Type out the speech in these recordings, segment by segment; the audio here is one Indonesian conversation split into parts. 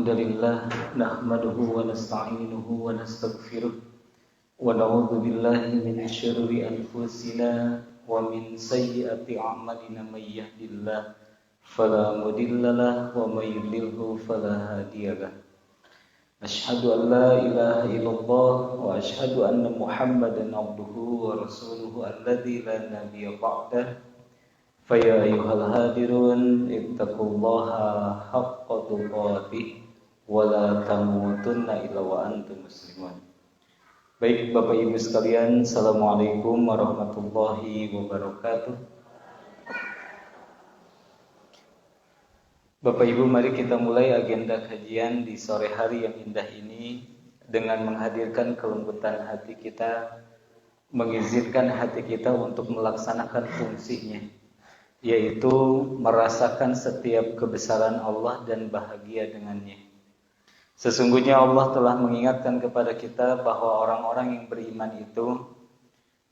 Alhamdulillah nahmaduhu wa nasta'inuhu wa nastaghfiruh wa na'udzu billahi min syururi anfusina wa min sayyiati a'malina may yahdihillahu fala mudilla lahu wa may yudlilhu fala hadiyalah. Asyhadu an la ilaha illallah wa asyhadu anna Muhammadan abduhu wa rasuluhu alladzi la nabiyya ba'dah. Faya ayyuhal hadirun ittaqullaha haqqa tuqatih wa la tamutunna illa wa antum muslimun. Baik Bapak Ibu sekalian, assalamualaikum warahmatullahi wabarakatuh. Bapak Ibu, mari kita mulai agenda kajian di sore hari yang indah ini dengan menghadirkan kelembutan hati kita, mengizinkan hati kita untuk melaksanakan fungsinya, yaitu merasakan setiap kebesaran Allah dan bahagia dengannya. Sesungguhnya Allah telah mengingatkan kepada kita bahwa orang-orang yang beriman itu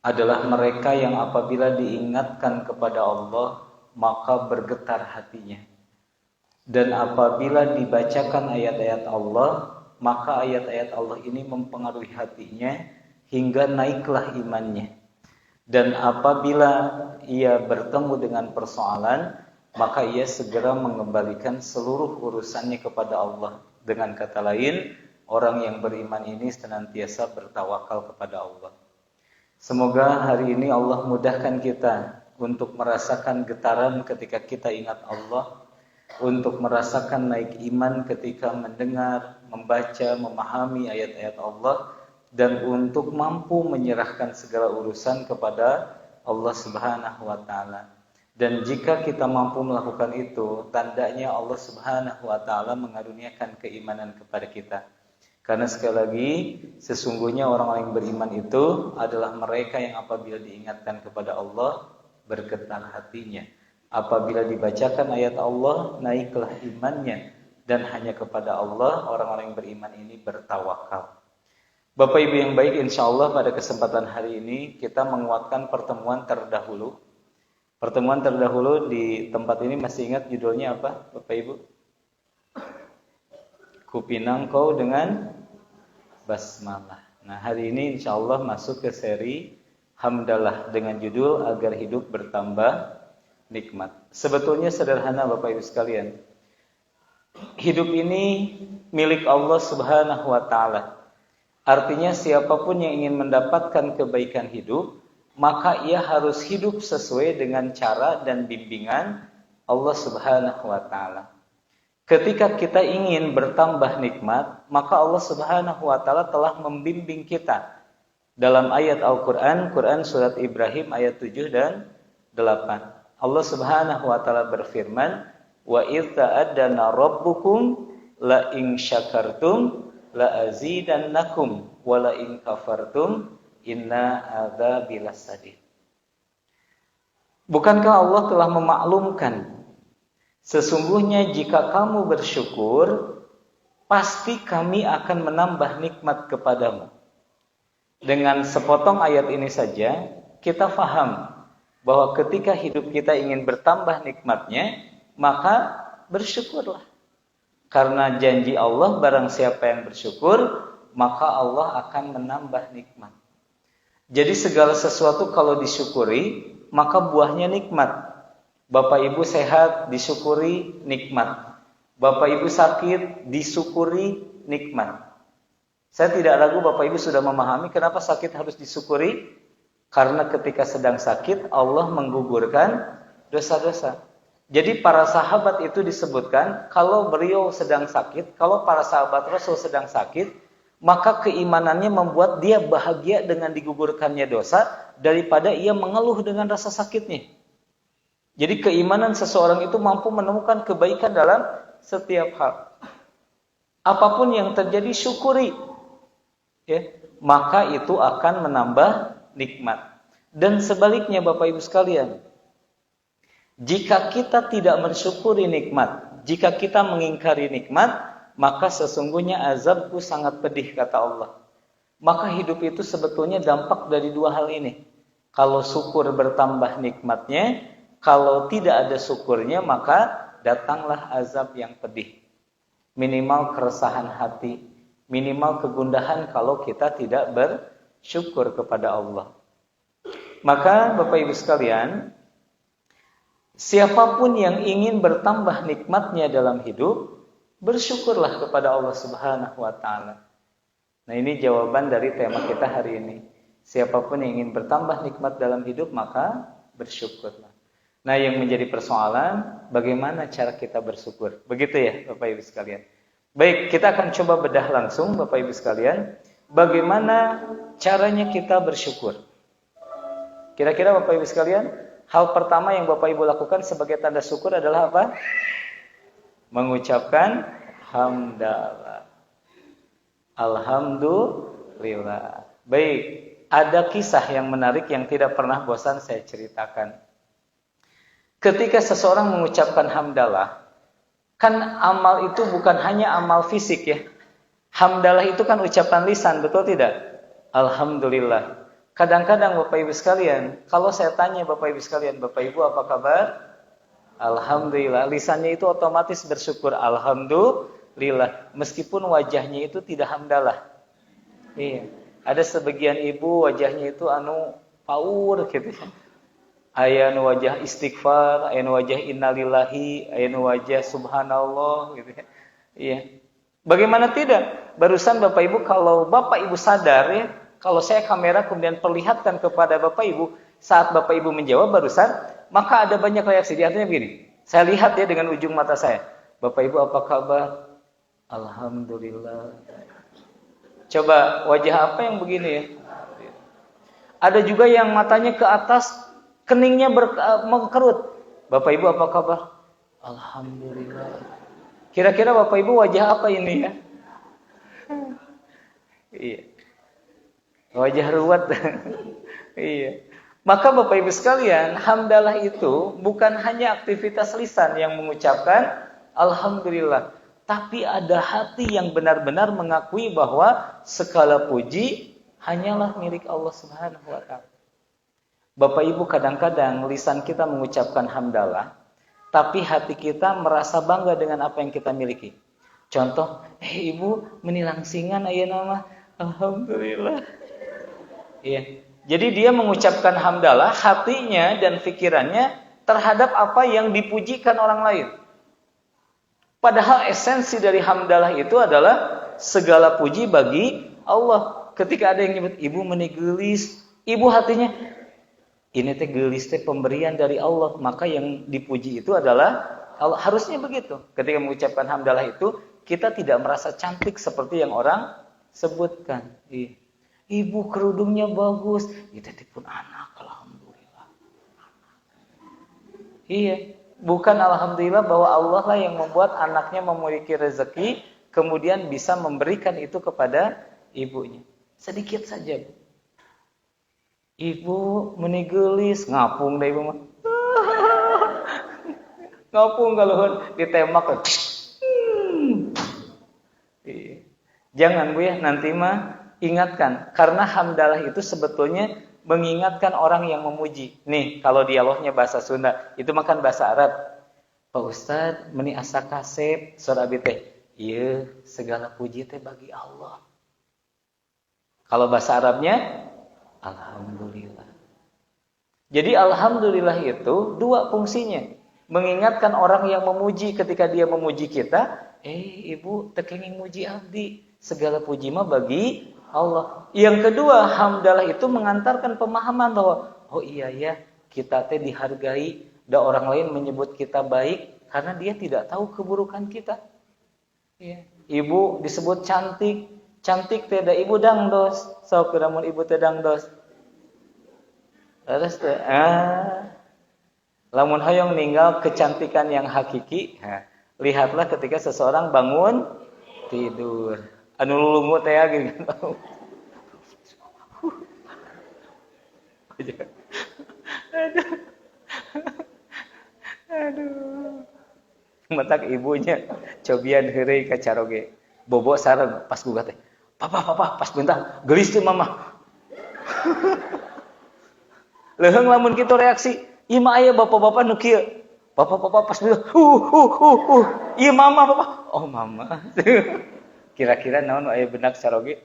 adalah mereka yang apabila diingatkan kepada Allah maka bergetar hatinya. Dan apabila dibacakan ayat-ayat Allah, maka ayat-ayat Allah ini mempengaruhi hatinya hingga naiklah imannya. Dan apabila ia bertemu dengan persoalan, maka ia segera mengembalikan seluruh urusannya kepada Allah. Dengan kata lain, orang yang beriman ini senantiasa bertawakal kepada Allah. Semoga hari ini Allah mudahkan kita untuk merasakan getaran ketika kita ingat Allah, untuk merasakan naik iman ketika mendengar, membaca, memahami ayat-ayat Allah, dan untuk mampu menyerahkan segala urusan kepada Allah Subhanahu wa taala. Dan jika kita mampu melakukan itu, tandanya Allah Subhanahu wa taala mengaruniakan keimanan kepada kita. Karena sekali lagi, sesungguhnya orang-orang yang beriman itu adalah mereka yang apabila diingatkan kepada Allah, bergetar hatinya. Apabila dibacakan ayat Allah, naiklah imannya. Dan hanya kepada Allah orang-orang yang beriman ini bertawakal. Bapak Ibu yang baik, insya Allah pada kesempatan hari ini kita menguatkan pertemuan terdahulu. Pertemuan terdahulu di tempat ini masih ingat judulnya apa Bapak Ibu? Kupinang kau dengan basmalah. Nah hari ini insya Allah masuk ke seri Hamdalah dengan judul agar hidup bertambah nikmat. Sebetulnya sederhana Bapak Ibu sekalian. Hidup ini milik Allah Subhanahu wa taala. Artinya siapapun yang ingin mendapatkan kebaikan hidup, maka ia harus hidup sesuai dengan cara dan bimbingan Allah Subhanahu wa taala. Ketika kita ingin bertambah nikmat, maka Allah Subhanahu wa taala telah membimbing kita. Dalam ayat Al-Qur'an, Quran surat Ibrahim ayat 7 dan 8. Allah Subhanahu wa taala berfirman, "Wa idz ta'addana rabbukum la in syakartum la azidannakum wa la in kafartum inna adzabi lasadid." Bukankah Allah telah memaklumkan sesungguhnya jika kamu bersyukur pasti kami akan menambah nikmat kepadamu. Dengan sepotong ayat ini saja kita faham bahwa ketika hidup kita ingin bertambah nikmatnya, maka bersyukurlah. Karena janji Allah, barang siapa yang bersyukur, maka Allah akan menambah nikmat. Jadi segala sesuatu kalau disyukuri, maka buahnya nikmat. Bapak Ibu sehat, disyukuri nikmat. Bapak Ibu sakit, disyukuri nikmat. Saya tidak ragu Bapak Ibu sudah memahami kenapa sakit harus disyukuri. Karena ketika sedang sakit, Allah menggugurkan dosa-dosa. Jadi para sahabat itu disebutkan, kalau beliau sedang sakit, kalau para sahabat Rasul sedang sakit, maka keimanannya membuat dia bahagia dengan digugurkannya dosa, daripada ia mengeluh dengan rasa sakitnya. Jadi keimanan seseorang itu mampu menemukan kebaikan dalam setiap hal. Apapun yang terjadi, syukuri. Ya, maka itu akan menambah nikmat. Dan sebaliknya Bapak Ibu sekalian, jika kita tidak mensyukuri nikmat, jika kita mengingkari nikmat, maka sesungguhnya azabku sangat pedih kata Allah. Maka hidup itu sebetulnya dampak dari dua hal ini. Kalau syukur bertambah nikmatnya, kalau tidak ada syukurnya maka datanglah azab yang pedih. minimal keresahan hati, minimal kegundahan kalau kita tidak bersyukur kepada Allah. Maka Bapak Ibu sekalian, siapapun yang ingin bertambah nikmatnya dalam hidup, bersyukurlah kepada Allah Subhanahu wa taala. Nah, ini jawaban dari tema kita hari ini. Siapapun yang ingin bertambah nikmat dalam hidup, maka bersyukurlah. Nah, yang menjadi persoalan, bagaimana cara kita bersyukur? Begitu ya, Bapak Ibu sekalian. Baik, kita akan coba bedah langsung, Bapak Ibu sekalian, bagaimana caranya kita bersyukur. Kira-kira Bapak Ibu sekalian, hal pertama yang Bapak Ibu lakukan sebagai tanda syukur adalah apa? Mengucapkan hamdalah. Alhamdulillah. Baik, ada kisah yang menarik yang tidak pernah bosan saya ceritakan. Ketika seseorang mengucapkan hamdalah, kan amal itu bukan hanya amal fisik ya. Hamdalah itu kan ucapan lisan, betul tidak? Alhamdulillah. Kadang-kadang Bapak Ibu sekalian, kalau saya tanya Bapak Ibu sekalian, Bapak Ibu apa kabar? Alhamdulillah. Lisannya itu otomatis bersyukur. Alhamdulillah. Meskipun wajahnya itu tidak hamdalah. Iya. Ada sebagian ibu wajahnya itu paur gitu. Aya nu wajah istighfar, aya nu wajah innalillahi, aya nu wajah subhanallah gitu ya. Iya. Bagaimana tidak? Barusan Bapak Ibu, kalau Bapak Ibu sadar ya, kalau saya kamera kemudian perlihatkan kepada Bapak Ibu saat Bapak Ibu menjawab barusan, maka ada banyak reaksi. Di artinya begini. Saya lihat ya dengan ujung mata saya. Bapak Ibu apa kabar? Alhamdulillah. Coba wajah apa yang begini ya? Ada juga yang matanya ke atas, keningnya mengkerut. Bapak Ibu apa kabar? Alhamdulillah. Kira-kira Bapak Ibu wajah apa ini ya? Iya. Wajah ruwet. Iya. Maka Bapak Ibu sekalian, hamdalah itu bukan hanya aktivitas lisan yang mengucapkan alhamdulillah, tapi ada hati yang benar-benar mengakui bahwa segala puji hanyalah milik Allah Subhanahu wa taala. Bapak Ibu, kadang-kadang lisan kita mengucapkan hamdalah, tapi hati kita merasa bangga dengan apa yang kita miliki. Contoh, Ibu menilang singan ayeuna mah alhamdulillah. Iya. Jadi dia mengucapkan hamdalah, hatinya dan pikirannya terhadap apa yang dipujikan orang lain. Padahal esensi dari hamdalah itu adalah segala puji bagi Allah. Ketika ada yang nyebut ibu menigelis, ibu hatinya ini teh gelis teh pemberian dari Allah, maka yang dipuji itu adalah Allah. Harusnya begitu. Ketika mengucapkan hamdalah itu, kita tidak merasa cantik seperti yang orang sebutkan. Ibu kerudungnya bagus, itu pun anak, alhamdulillah. Iya, bukan alhamdulillah bahwa Allah lah yang membuat anaknya memiliki rezeki, kemudian bisa memberikan itu kepada ibunya. Sedikit saja, Bu. Ibu menigelis, ngapung deh ibu mah. Ngapung kalau ditembak. Jangan Bu ya, nanti mah ingatkan, karena hamdalah itu sebetulnya mengingatkan orang yang memuji. Nih, kalau dialognya bahasa Sunda, itu makan bahasa Arab. Pak Ustadz, meni asa kasep, surah abi teh. Iya, segala puji teh bagi Allah. Kalau bahasa Arabnya, alhamdulillah. Jadi alhamdulillah itu dua fungsinya. Mengingatkan orang yang memuji ketika dia memuji kita, ibu tekenging muji abdi, segala puji mah bagi Allah. Yang kedua, hamdalah itu mengantarkan pemahaman bahwa oh iya ya, kita teh dihargai, da orang lain menyebut kita baik karena dia tidak tahu keburukan kita. Ya. Ibu disebut cantik, cantik teh da ibu dangdos, sok lamun ibu teh dangdos. Terus teh lamun hoyong ninggal kecantikan yang hakiki, lihatlah ketika seseorang bangun tidur. Anu lulungu teh gitu. Aduh. Matak ibunya cobian heureuy ka caroge. Bobo sareng pas gugat teh. Papa, pas bentar, gelis teh mama. Leuheung lamun kitu reaksi, ieu mah aya bapak-bapak nu kieu. Papa pas bilang, iya mama papa. Oh mama. Kira-kira naon aya benak saroge?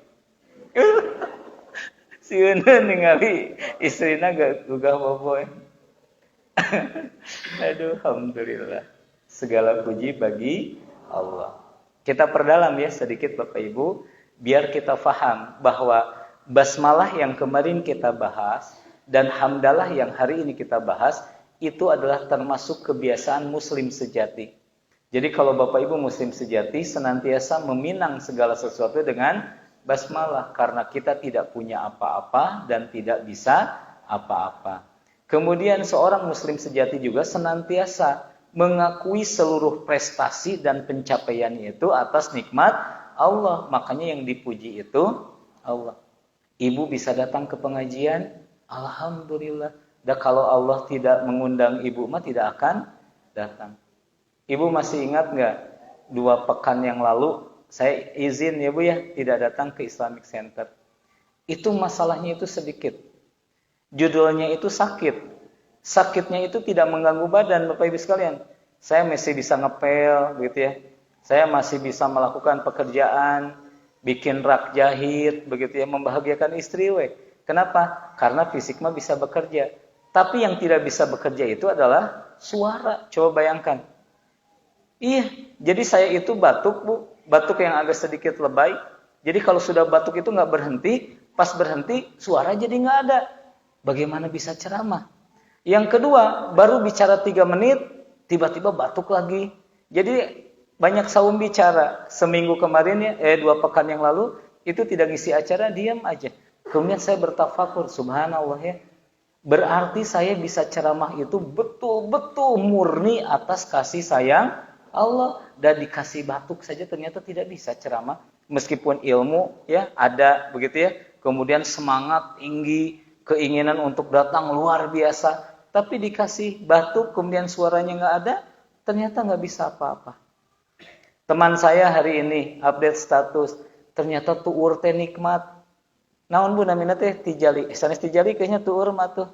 Sieun ningali istrina gugah boboy. Aduh, alhamdulillah. Segala puji bagi Allah. Kita perdalam ya sedikit Bapak Ibu, biar kita faham bahwa basmalah yang kemarin kita bahas dan hamdalah yang hari ini kita bahas itu adalah termasuk kebiasaan muslim sejati. Jadi kalau Bapak Ibu muslim sejati senantiasa meminang segala sesuatu dengan basmalah karena kita tidak punya apa-apa dan tidak bisa apa-apa. Kemudian seorang muslim sejati juga senantiasa mengakui seluruh prestasi dan pencapaiannya itu atas nikmat Allah. Makanya yang dipuji itu Allah. Ibu bisa datang ke pengajian, alhamdulillah. Dan kalau Allah tidak mengundang ibu mah tidak akan datang. Ibu masih ingat nggak 2 pekan yang lalu saya izin ya Bu ya tidak datang ke Islamic Center. Itu masalahnya itu sedikit. Judulnya itu sakit. Sakitnya itu tidak mengganggu badan Bapak Ibu sekalian. Saya masih bisa ngepel gitu ya. Saya masih bisa melakukan pekerjaan, bikin rak jahit begitu ya, membahagiakan istri we. Kenapa? Karena fisik mah bisa bekerja. Tapi yang tidak bisa bekerja itu adalah suara. Coba bayangkan. Iya, jadi saya itu batuk Bu, batuk yang agak sedikit lebay. Jadi kalau sudah batuk itu nggak berhenti, pas berhenti suara jadi nggak ada. Bagaimana bisa ceramah? Yang kedua, baru bicara 3 menit, tiba-tiba batuk lagi. Jadi banyak saum bicara. Seminggu kemarin ya, 2 pekan yang lalu, itu tidak ngisi acara, diam aja. Kemudian saya bertafakur, subhanallah ya. Berarti saya bisa ceramah itu betul-betul murni atas kasih sayang Allah. Dan dikasih batuk saja ternyata tidak bisa ceramah. Meskipun ilmu ya ada begitu ya. Kemudian semangat tinggi, keinginan untuk datang luar biasa. Tapi dikasih batuk, kemudian suaranya nggak ada, ternyata nggak bisa apa-apa. Teman saya hari ini update status, ternyata tuur teh nikmat. Naon Bu namina teh tijali, sanes tijali kayaknya tuur mah tuh.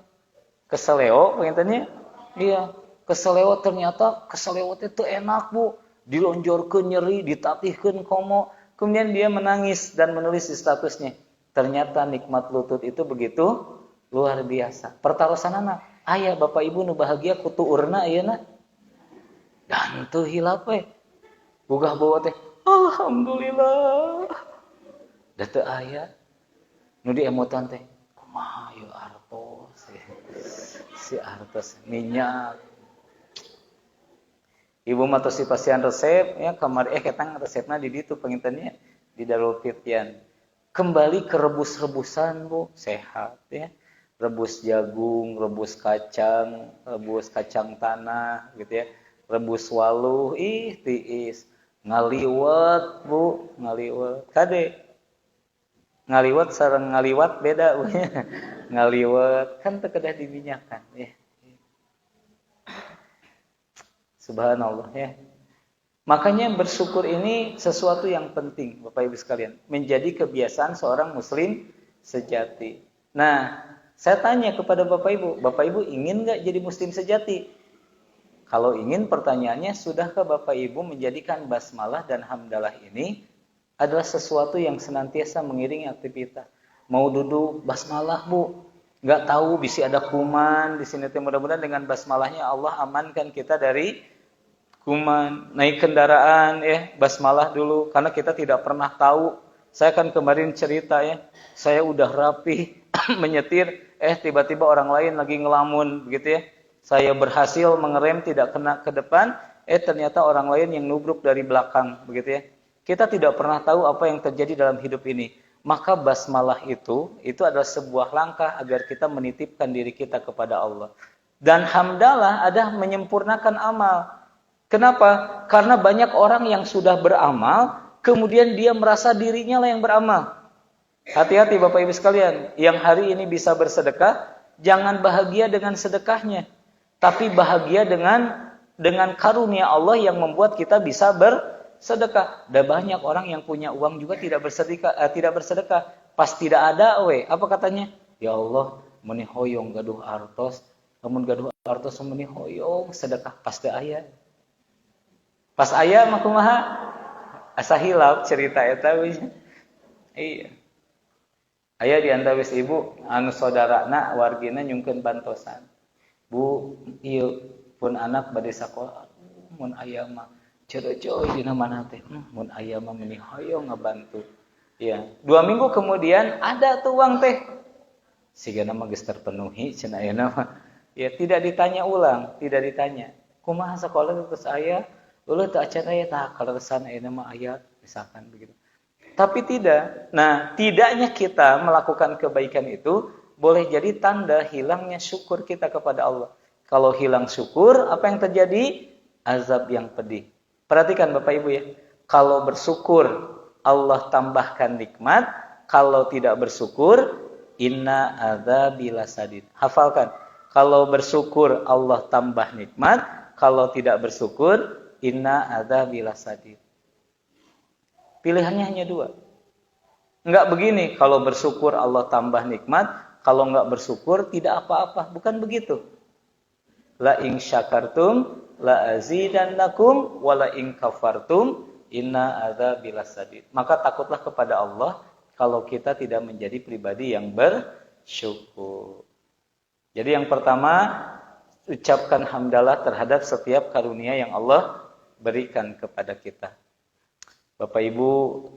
Keseleo pengennya. Iya, keseleo ternyata keseleo teh teu enak Bu. Dilonjorkeun nyeri, ditatihkeun komo. Kemudian dia menangis dan menulis di statusnya. Ternyata nikmat lutut itu begitu luar biasa. Pertarosanana, aya Bapak Ibu nu bahagia ku tuurna ayeuna. Dan teu hilap we. Bugah bawa teh, alhamdulillah. Da teu aya nu diemotan teh. Kumaha ieu artos. Si artos minyak. Ibu mah tos dipasihan resep ya kamari ketang resepna di ditu pengintennya di Darul Fityan. Kembali ke rebus-rebusan Bu, sehat ya. Rebus jagung, rebus kacang tanah gitu ya. Rebus waluh, tiis. Ngaliwat Bu, ngaliwat. Kade. Ngaliwat sareng ngaliwat beda Bu. Ngaliwat kan teu kedah diminyakan ya. Subhanallah ya. Makanya bersyukur ini sesuatu yang penting Bapak Ibu sekalian. Menjadi kebiasaan seorang muslim sejati. Nah, saya tanya kepada Bapak Ibu ingin nggak jadi muslim sejati? Kalau ingin pertanyaannya, sudahkah Bapak Ibu menjadikan basmalah dan hamdalah ini adalah sesuatu yang senantiasa mengiringi aktivitas? Mau duduk basmalah Bu, nggak tahu bisa ada kuman di sini. Mudah-mudahan dengan basmalahnya Allah amankan kita dari kuman. Naik kendaraan ya basmalah dulu karena kita tidak pernah tahu. Saya kan kemarin cerita ya, saya udah rapi menyetir, tiba-tiba orang lain lagi ngelamun begitu ya. Saya berhasil mengerem tidak kena ke depan, ternyata orang lain yang nubruk dari belakang begitu ya. Kita tidak pernah tahu apa yang terjadi dalam hidup ini. Maka basmalah itu adalah sebuah langkah agar kita menitipkan diri kita kepada Allah. Dan hamdalah adalah menyempurnakan amal. Kenapa? Karena banyak orang yang sudah beramal, kemudian dia merasa dirinya lah yang beramal. Hati-hati Bapak Ibu sekalian, yang hari ini bisa bersedekah, jangan bahagia dengan sedekahnya, tapi bahagia dengan karunia Allah yang membuat kita bisa bersedekah. Dan banyak orang yang punya uang juga tidak bersedekah. Pas tidak ada apa katanya? Ya Allah, meni hoyong gaduh artos, namun gaduh artos meuni hoyong sedekah pas teu aya. Pas aya mah kumaha? Asa hilap cerita eta we. Iya. Aya di antawis ibu anu saudarana wargina nyungkeun bantosan. Bu, ieu pun anak bade sakola. Mun aya mah ceureuh dina mana teh. Mun aya mah meuni hoyong ngabantu. Iya. 2 minggu kemudian ada tuh uang teh. Sigana mah geus terpenuhi cenah ayeuna mah. Ya tidak ditanya ulang, tidak ditanya. Kumaha sakola geus aya? Uleuh teu acan aya tah kaleresan ayeuna mah aya misalkan begitu. Tapi tidak. Nah, tidaknya kita melakukan kebaikan itu boleh jadi tanda hilangnya syukur kita kepada Allah. Kalau hilang syukur, apa yang terjadi? Azab yang pedih. Perhatikan Bapak Ibu ya. Kalau bersyukur, Allah tambahkan nikmat. Kalau tidak bersyukur, inna adzabi lasadid. Hafalkan. Kalau bersyukur, Allah tambah nikmat. Kalau tidak bersyukur, inna adzabi lasadid. Pilihannya hanya 2. Enggak begini, kalau bersyukur Allah tambah nikmat, kalau enggak bersyukur tidak apa-apa. Bukan begitu. La in syakartum la azidannakum wa la in kafartum inna adzabi lasadid. Maka takutlah kepada Allah kalau kita tidak menjadi pribadi yang bersyukur. Jadi yang pertama, ucapkan hamdalah terhadap setiap karunia yang Allah berikan kepada kita. Bapak Ibu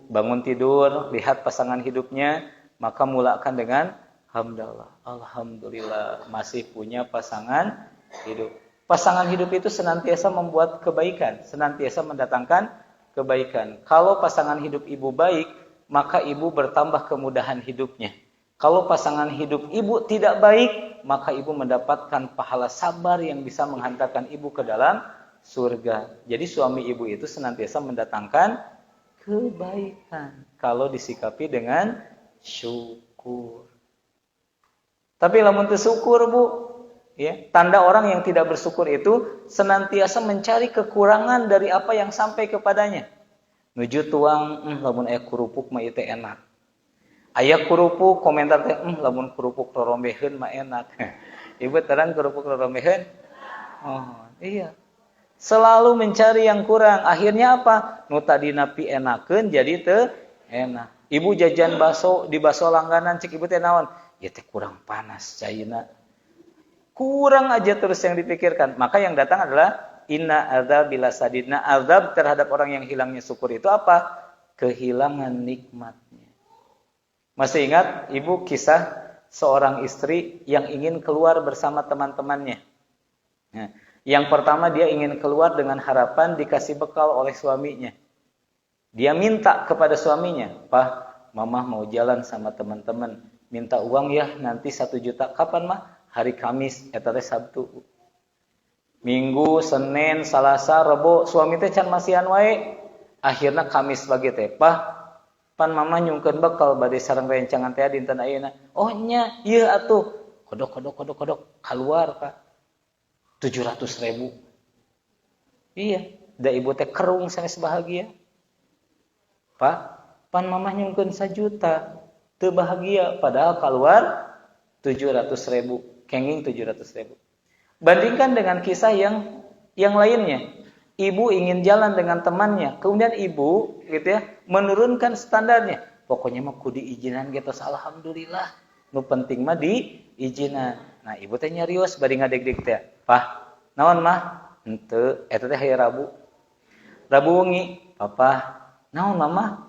bangun tidur, lihat pasangan hidupnya, maka mulakan dengan hamdalah. Alhamdulillah masih punya pasangan hidup. Pasangan hidup itu senantiasa membuat kebaikan, senantiasa mendatangkan kebaikan. Kalau pasangan hidup ibu baik, maka ibu bertambah kemudahan hidupnya. Kalau pasangan hidup ibu tidak baik, maka ibu mendapatkan pahala sabar yang bisa menghantarkan ibu ke dalam surga. Jadi suami ibu itu senantiasa mendatangkan kebaikan kalau disikapi dengan syukur. Tapi lamun teu syukur, Bu, ya, tanda orang yang tidak bersyukur itu senantiasa mencari kekurangan dari apa yang sampai kepadanya. Nuju tuang, lamun aya kurupuk mah ieu teh enak. Aya kurupuk komentar teh, lamun kurupuk rorombeheun mah enak. Ibu terang kurupuk rorombeheun? Oh, iya. Selalu mencari yang kurang. Akhirnya apa? Nu tadina pi enakeun jadi teu enak. Ibu jajan baso di baso langganan cek ibu teh naon? Ya teh kurang panas caina. Kurang aja terus yang dipikirkan. Maka yang datang adalah inna adzabil lasadidna. Azab terhadap orang yang hilangnya syukur itu apa? Kehilangan nikmatnya. Masih ingat ibu kisah seorang istri yang ingin keluar bersama teman-temannya. Nah, yang pertama dia ingin keluar dengan harapan dikasih bekal oleh suaminya. Dia minta kepada suaminya, "Pak, Mama mau jalan sama teman-teman. Minta uang ya nanti 1 juta. Kapan mah? Hari Kamis, eta teh Sabtu." Minggu, Senin, Salasa, Rebo, suami teh can masihan wae. Akhirna Kamis bage teh, "Pak, pan Mama nyungkeun bekal bade sareng rencangan teh dinten ayeuna." "Oh nya, ieu atuh." Kodok keluar, Pak. 700.000. Iya, da ibu teh kerung sanes bahagia. Pak, pan Mama nyungkeun 1 juta. Teu bahagia padahal keluar 700.000, kenging 700.000. Bandingkan dengan kisah yang lainnya. Ibu ingin jalan dengan temannya, kemudian ibu gitu ya, menurunkan standarnya. Pokoknya mah kudu diizinan gitu, alhamdulillah. Nu penting mah diizinan. Nah, ibu teh nyarios bari ngadeg-deg teh. "Pah, naon mah?" "Henteu, eta teh hayu Rabu." "Rabu wengi." "Papa, naon Mama?"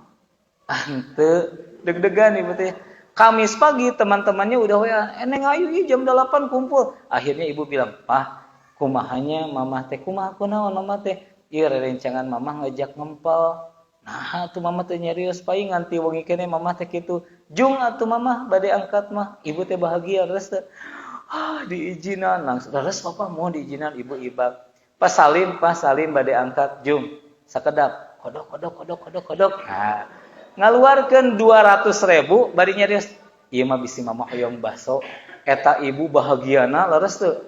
"Ah, henteu." Deg-degan ibu teh. Kamis pagi teman-temannya udah WA, "Eneng ayu ieu jam 8 kumpul." Akhirnya ibu bilang, "Pah, kumahanya Mama teh? Kumaha kunaon Mama teh?" "Ieu rerencangan Mama ngajak ngempel." "Nah, tuh Mama teh nyarios paing nganti wengi keneh Mama teh kitu." "Jung atuh Mama bade angkat mah." Ibu teh bahagia terus teh. Diizinan langsung. Terus Papa mau diizinan ibu ibak. Pas Salim bade angkat. "Jung, sakedap." Kodok. Nah, ngaluarkeun 200.000 bari nyarios. "Ieu mah bisi Mama hoyong baso." Eta ibu bahagiana leres teu.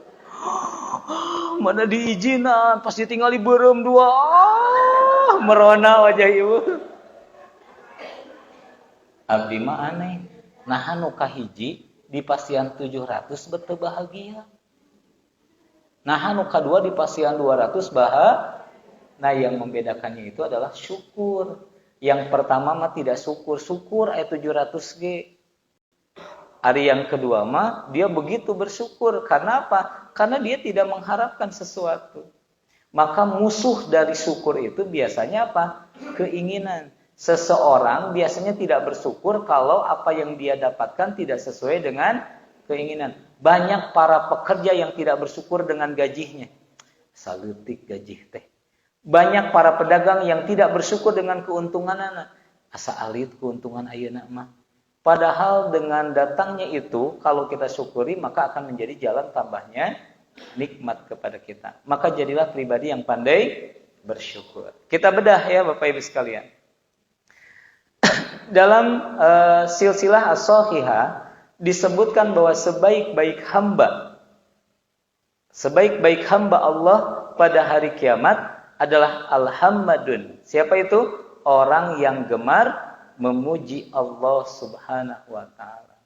Mana diizinan, pas ditinggali beureum 2. Merona wajah ibu. Abdi mah aneh. Nahan nu kahiji di pasien 700 betul bahagia. Nah, anu kadua di pasiean 200 baha. Nah, yang membedakannya itu adalah syukur. Yang pertama mah tidak syukur. Syukur ayat 700G. Hari yang kedua mah dia begitu bersyukur. Karena apa? Karena dia tidak mengharapkan sesuatu. Maka musuh dari syukur itu biasanya apa? Keinginan. Seseorang biasanya tidak bersyukur kalau apa yang dia dapatkan tidak sesuai dengan keinginan. Banyak para pekerja yang tidak bersyukur dengan gajinya. Saeutik gaji teh. Banyak para pedagang yang tidak bersyukur dengan keuntungan asa alit keuntungan ayeuna mah. Padahal dengan datangnya itu kalau kita syukuri maka akan menjadi jalan tambahnya nikmat kepada kita. Maka jadilah pribadi yang pandai bersyukur. Kita bedah ya Bapak Ibu sekalian. Dalam silsilah as-shahihah disebutkan bahwa sebaik-baik hamba Allah pada hari kiamat adalah al-hammadun. Siapa itu? Orang yang gemar memuji Allah Subhanahu wa taala.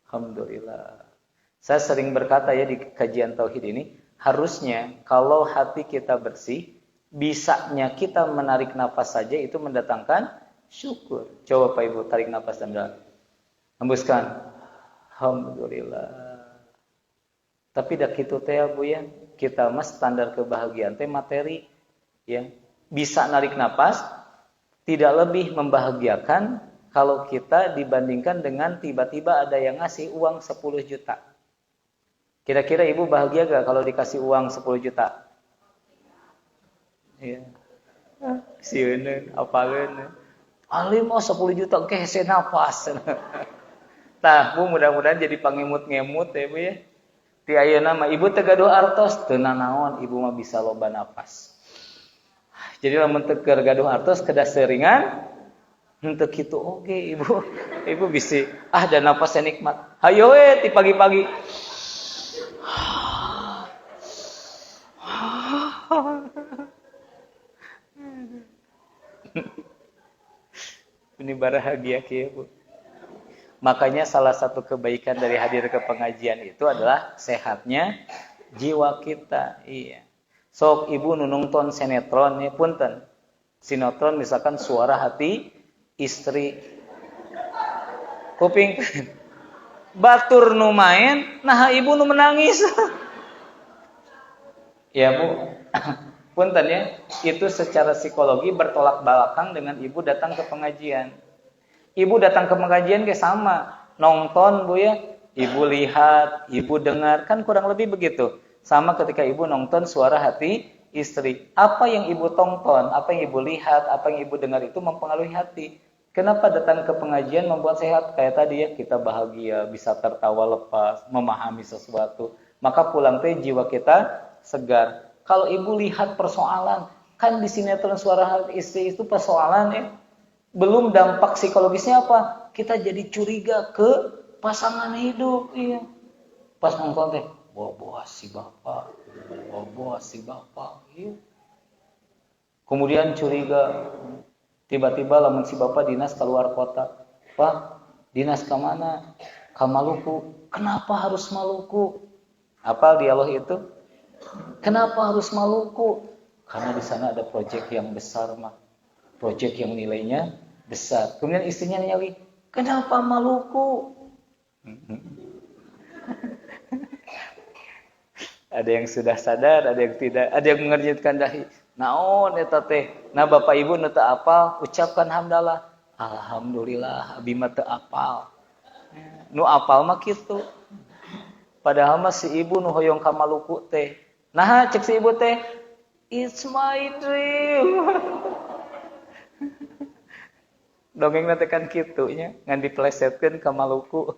Alhamdulillah. Saya sering berkata ya di kajian tauhid ini, harusnya kalau hati kita bersih, bisanya kita menarik nafas saja itu mendatangkan syukur. Coba Pak Ibu tarik nafas dan hembuskan. Alhamdulillah. Tapi dah kitu teh Bu ya, kita mah standar kebahagiaan teh materi. Ya, bisa narik napas tidak lebih membahagiakan kalau kita dibandingkan dengan tiba-tiba ada yang ngasih uang 10 juta. Kira-kira Ibu bahagia gak kalau dikasih uang 10 juta? Iya. Sieun apaleun. Ali mau 10 juta ke hese napas. Tah, Bu mudah-mudahan jadi pangemut-ngemut ya Bu ya. Ti ayeuna mah Ibu teu gaduh artos teu nanaon Ibu mah bisa loba napas. Jadi lamun teu keur gaduh artos kedah seringan henteu kitu oge Ibu bisi dan napasnya nikmat. Hayo we ti pagi-pagi. Ini bahagia kieu Bu. Makanya salah satu kebaikan dari hadir ke pengajian itu adalah sehatnya jiwa kita. Iya. Sok Ibu nu nonton sinetron ya punten. Sinetron misalkan Suara Hati Istri. Kuping batur nu main, nah Ibu nu menangis. Ya Bu. Punten ya, itu secara psikologi bertolak belakang dengan Ibu datang ke pengajian. Ibu datang ke pengajian kayak sama, nonton Bu ya. Ibu lihat, Ibu dengar, kan kurang lebih begitu. Sama ketika Ibu nonton Suara Hati Istri. Apa yang Ibu tonton, apa yang Ibu lihat, apa yang Ibu dengar itu mempengaruhi hati. Kenapa datang ke pengajian membuat sehat? Kayak tadi ya, kita bahagia, bisa tertawa lepas, memahami sesuatu. Maka pulang teh jiwa kita segar. Kalau Ibu lihat persoalan, kan di sinetron Suara Hati Istri itu persoalan ya. Belum dampak psikologisnya apa? Kita jadi curiga ke pasangan hidup. Iya. Pas nonton teh, boh si bapak. Iya. Kemudian curiga. Tiba-tiba lamun si bapak dinas keluar kota. Pak, dinas ke mana? Ke Maluku. Kenapa harus Maluku? Apa dialog itu? Kenapa harus Maluku? Karena di sana ada proyek yang besar, mah. Proyek yang nilainya besar. Kemudian istrinya nyali, kenapa Maluku? Ada yang sudah sadar, ada yang tidak, ada yang mengerjakan dahi. Naon eta teh? Nah Bapak Ibu nu teu apal, ucapkan hamdalah. Alhamdulillah, abi mah teu apal. Nu apal mah kitu. Padahal mah si ibu nu hoyong ka Maluku teh. Nah, cek si ibu teh, it's my dream. Dongeng nanti kan kitu nya, ngan diplesetkeun ka Maluku.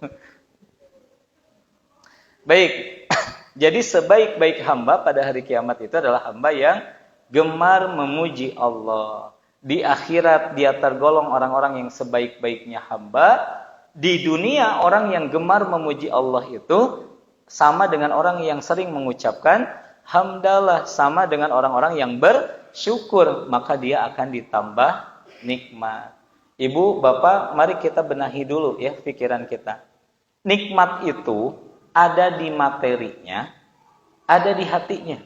Baik. Jadi sebaik-baik hamba pada hari kiamat itu adalah hamba yang gemar memuji Allah. Di akhirat dia tergolong orang-orang yang sebaik-baiknya hamba. Di dunia orang yang gemar memuji Allah itu sama dengan orang yang sering mengucapkan hamdalah, sama dengan orang-orang yang bersyukur, maka dia akan ditambah nikmat. Ibu, Bapak, mari kita benahi dulu ya pikiran kita. Nikmat itu ada di materinya Ada di hatinya.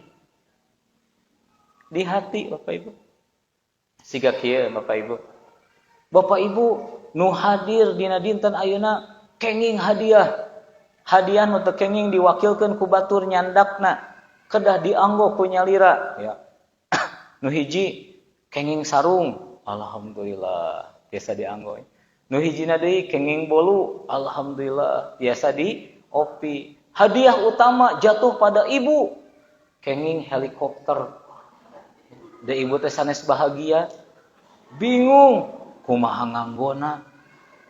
Di hati Bapak Ibu. Siga kieu Bapak Ibu. Bapak Ibu nu hadir dina dinten ayeuna kenging hadiah. Hadiah nu teu kenging diwakilkeun ku batur nyandakna kedah dianggo ku nyalira ya. Nu hiji kenging sarung, alhamdulillah biasa dianggo. Nu hijina deui kenging bolu, alhamdulillah biasa diopi. Hadiah utama jatuh pada ibu, kenging helikopter. Da ibu teh sanes bahagia, bingung kumaha nganggona,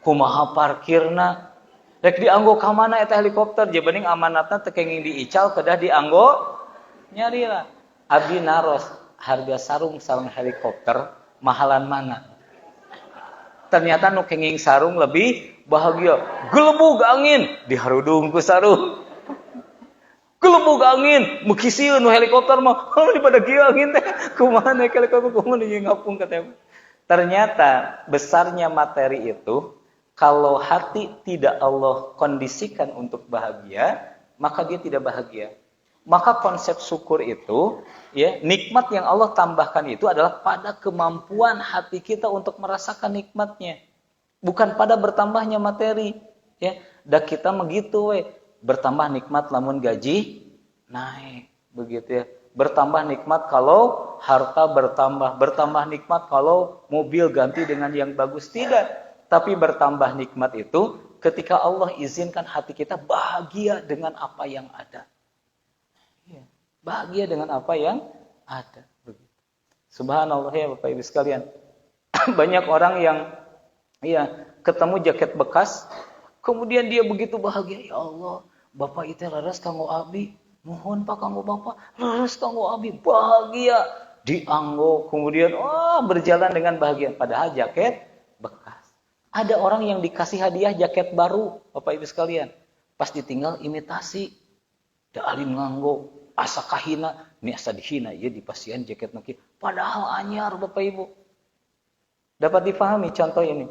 kumaha parkirna. Rek dianggo ka mana eta helikopter? Jebeuning amanatna teu kenging diical kedah dianggo nyarira. Abdi naros harga sarung helikopter mahalan mana? Ternyata nu kenging sarung lebih bahagia. Gelebug angin diharudung ku sarung. Gelebug angin mukisieun nu helikopter mah daripada kieu angin teh kumaha naik helikopter kumaha ngapung ka teh. Ternyata besarnya materi itu kalau hati tidak Allah kondisikan untuk bahagia, maka dia tidak bahagia. Maka konsep syukur itu, ya, nikmat yang Allah tambahkan itu adalah pada kemampuan hati kita untuk merasakan nikmatnya, bukan pada bertambahnya materi. Ya, dah kita begitu, bertambah nikmat lamun gaji naik, begitu ya. Bertambah nikmat kalau harta bertambah nikmat kalau mobil ganti dengan yang bagus, tidak. Tapi bertambah nikmat itu ketika Allah izinkan hati kita bahagia dengan apa yang ada. Bahagia dengan apa yang ada. Subhanallah ya Bapak Ibu sekalian. Banyak orang yang ketemu jaket bekas, kemudian dia begitu bahagia, ya Allah, Bapak itu leres kanggo abdi, mohon Pak kanggo Bapak, leres kanggo abdi, bahagia, dianggo, kemudian berjalan dengan bahagia, padahal jaket bekas. Ada orang yang dikasih hadiah jaket baru, Bapak Ibu sekalian, pas ditinggal imitasi, da alim nganggo, asa kahina, ini asa dihina, ya dipasihan jaket nuki, padahal anyar Bapak Ibu. Dapat dipahami contoh ini,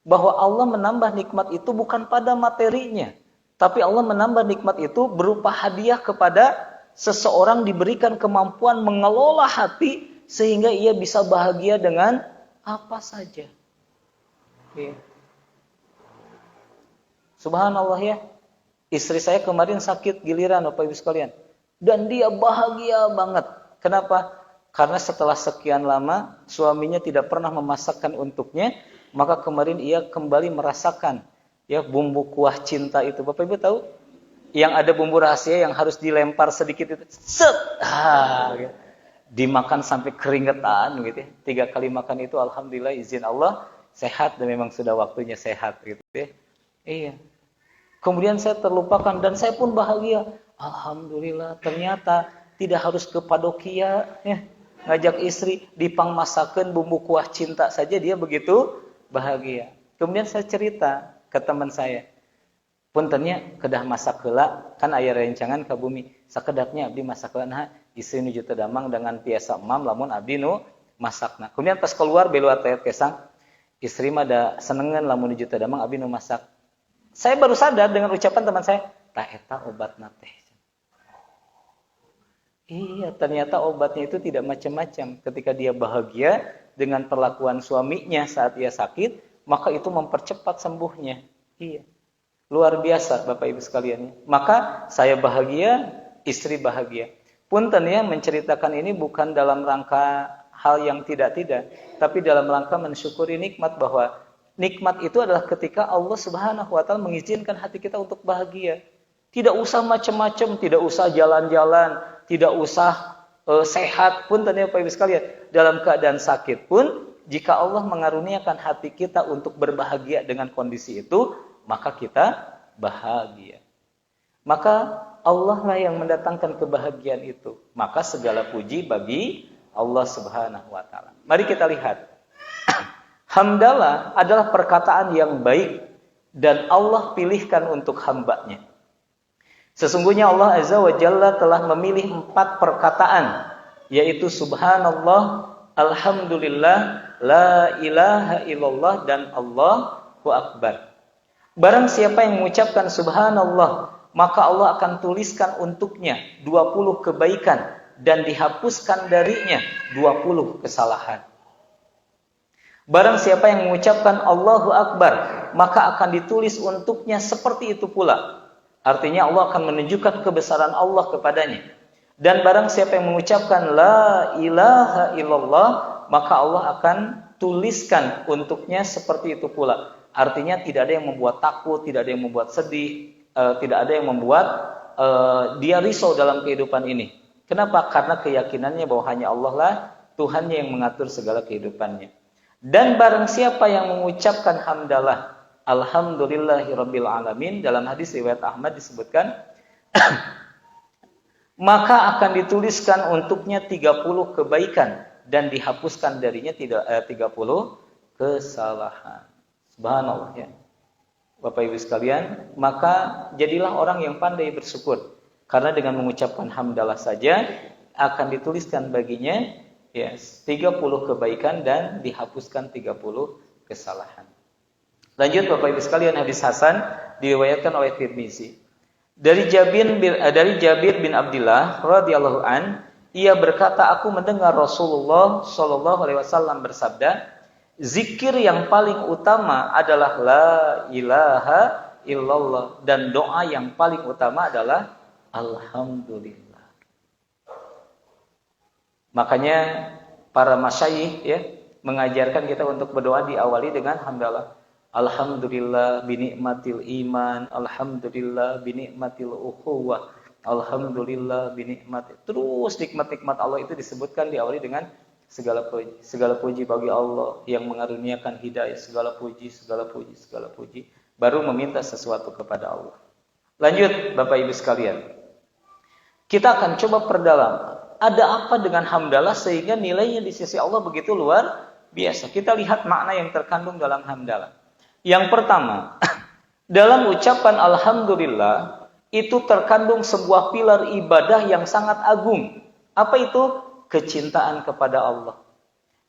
bahwa Allah menambah nikmat itu bukan pada materinya, tapi Allah menambah nikmat itu berupa hadiah kepada seseorang diberikan kemampuan mengelola hati sehingga ia bisa bahagia dengan apa saja. Ya. Subhanallah ya. Istri saya kemarin sakit giliran Bapak Ibu sekalian. Dan dia bahagia banget. Kenapa? Karena setelah sekian lama suaminya tidak pernah memasakkan untuknya, maka kemarin ia kembali merasakan ya bumbu kuah cinta itu. Bapak Ibu tahu? Yang ada bumbu rahasia yang harus dilempar sedikit itu. Set! Gitu. Dimakan sampai keringetan gitu ya. 3 kali makan itu alhamdulillah izin Allah sehat dan memang sudah waktunya sehat gitu ya. Iya. Kemudian saya terlupakan dan saya pun bahagia. Alhamdulillah, ternyata tidak harus ke padokia ya. Ngajak istri dipang masakeun bumbu kuah cinta saja dia begitu bahagia. Kemudian saya cerita ke teman saya. Puntennya kedah masak heula kan aya rencangan ka bumi. Sakedapnya abdi masak heula nah istri nu juta damang dengan tiasa emam lamun abdi nu masakna. Kemudian pas keluar beluar tayat kesang istri mah da senengan lamun nu juta damang abdi nu masak. Saya baru sadar dengan ucapan teman saya, tah eta obatna teh. Iya, ternyata obatnya itu tidak macam-macam. Ketika dia bahagia dengan perlakuan suaminya saat ia sakit, maka itu mempercepat sembuhnya. Iya. Luar biasa Bapak Ibu sekalian. Maka saya bahagia, istri bahagia. Punten ya menceritakan ini bukan dalam rangka hal yang tidak-tidak, tapi dalam rangka mensyukuri nikmat bahwa nikmat itu adalah ketika Allah Subhanahu wa taala mengizinkan hati kita untuk bahagia. Tidak usah macam-macam, tidak usah jalan-jalan, tidak usah sehat pun tadi Bapak Ibu sekalian. Dalam keadaan sakit pun jika Allah mengaruniakan hati kita untuk berbahagia dengan kondisi itu, maka kita bahagia. Maka Allah lah yang mendatangkan kebahagiaan itu. Maka segala puji bagi Allah Subhanahu wa taala. Mari kita lihat. Hamdalah adalah perkataan yang baik dan Allah pilihkan untuk hamba-Nya. Sesungguhnya Allah Azza wa Jalla telah memilih 4 perkataan, yaitu subhanallah, alhamdulillah, la ilaha illallah, dan Allahu akbar. Barang siapa yang mengucapkan subhanallah, maka Allah akan tuliskan untuknya 20 kebaikan dan dihapuskan darinya 20 kesalahan. Barang siapa yang mengucapkan Allahu Akbar, maka akan ditulis untuknya seperti itu pula. Artinya Allah akan menunjukkan kebesaran Allah kepadanya. Dan barang siapa yang mengucapkan La ilaha illallah, maka Allah akan tuliskan untuknya seperti itu pula. Artinya tidak ada yang membuat takut, tidak ada yang membuat sedih, tidak ada yang membuat dia risau dalam kehidupan ini. Kenapa? Karena keyakinannya bahwa hanya Allah lah Tuhannya yang mengatur segala kehidupannya. Dan barang siapa yang mengucapkan hamdalah, alhamdulillahirabbil alamin, dalam hadis riwayat Ahmad disebutkan maka akan dituliskan untuknya 30 kebaikan dan dihapuskan darinya 30 kesalahan. Subhanallah ya. Bapak Ibu sekalian, maka jadilah orang yang pandai bersyukur. Karena dengan mengucapkan hamdalah saja akan dituliskan baginya 30 kebaikan dan dihapuskan 30 kesalahan. Lanjut Bapak Ibu sekalian, hadis hasan diriwayatkan oleh Tirmizi. Dari Jabir bin Abdullah radhiyallahu an, ia berkata, aku mendengar Rasulullah sallallahu alaihi wasallam bersabda, zikir yang paling utama adalah la ilaha illallah, dan doa yang paling utama adalah alhamdulillah. Makanya para masyayikh ya mengajarkan kita untuk berdoa diawali dengan hamdalah. Alhamdulillah binikmatil iman, alhamdulillah binikmatil ukhuwah, alhamdulillah binikmat. Terus nikmat-nikmat Allah itu disebutkan diawali dengan segala puji bagi Allah yang mengaruniakan hidayah, segala puji, baru meminta sesuatu kepada Allah. Lanjut Bapak Ibu sekalian. Kita akan coba perdalam. Ada apa dengan hamdalah sehingga nilainya di sisi Allah begitu luar biasa. Kita lihat makna yang terkandung dalam hamdalah. Yang pertama, dalam ucapan alhamdulillah itu terkandung sebuah pilar ibadah yang sangat agung. Apa itu? Kecintaan kepada Allah.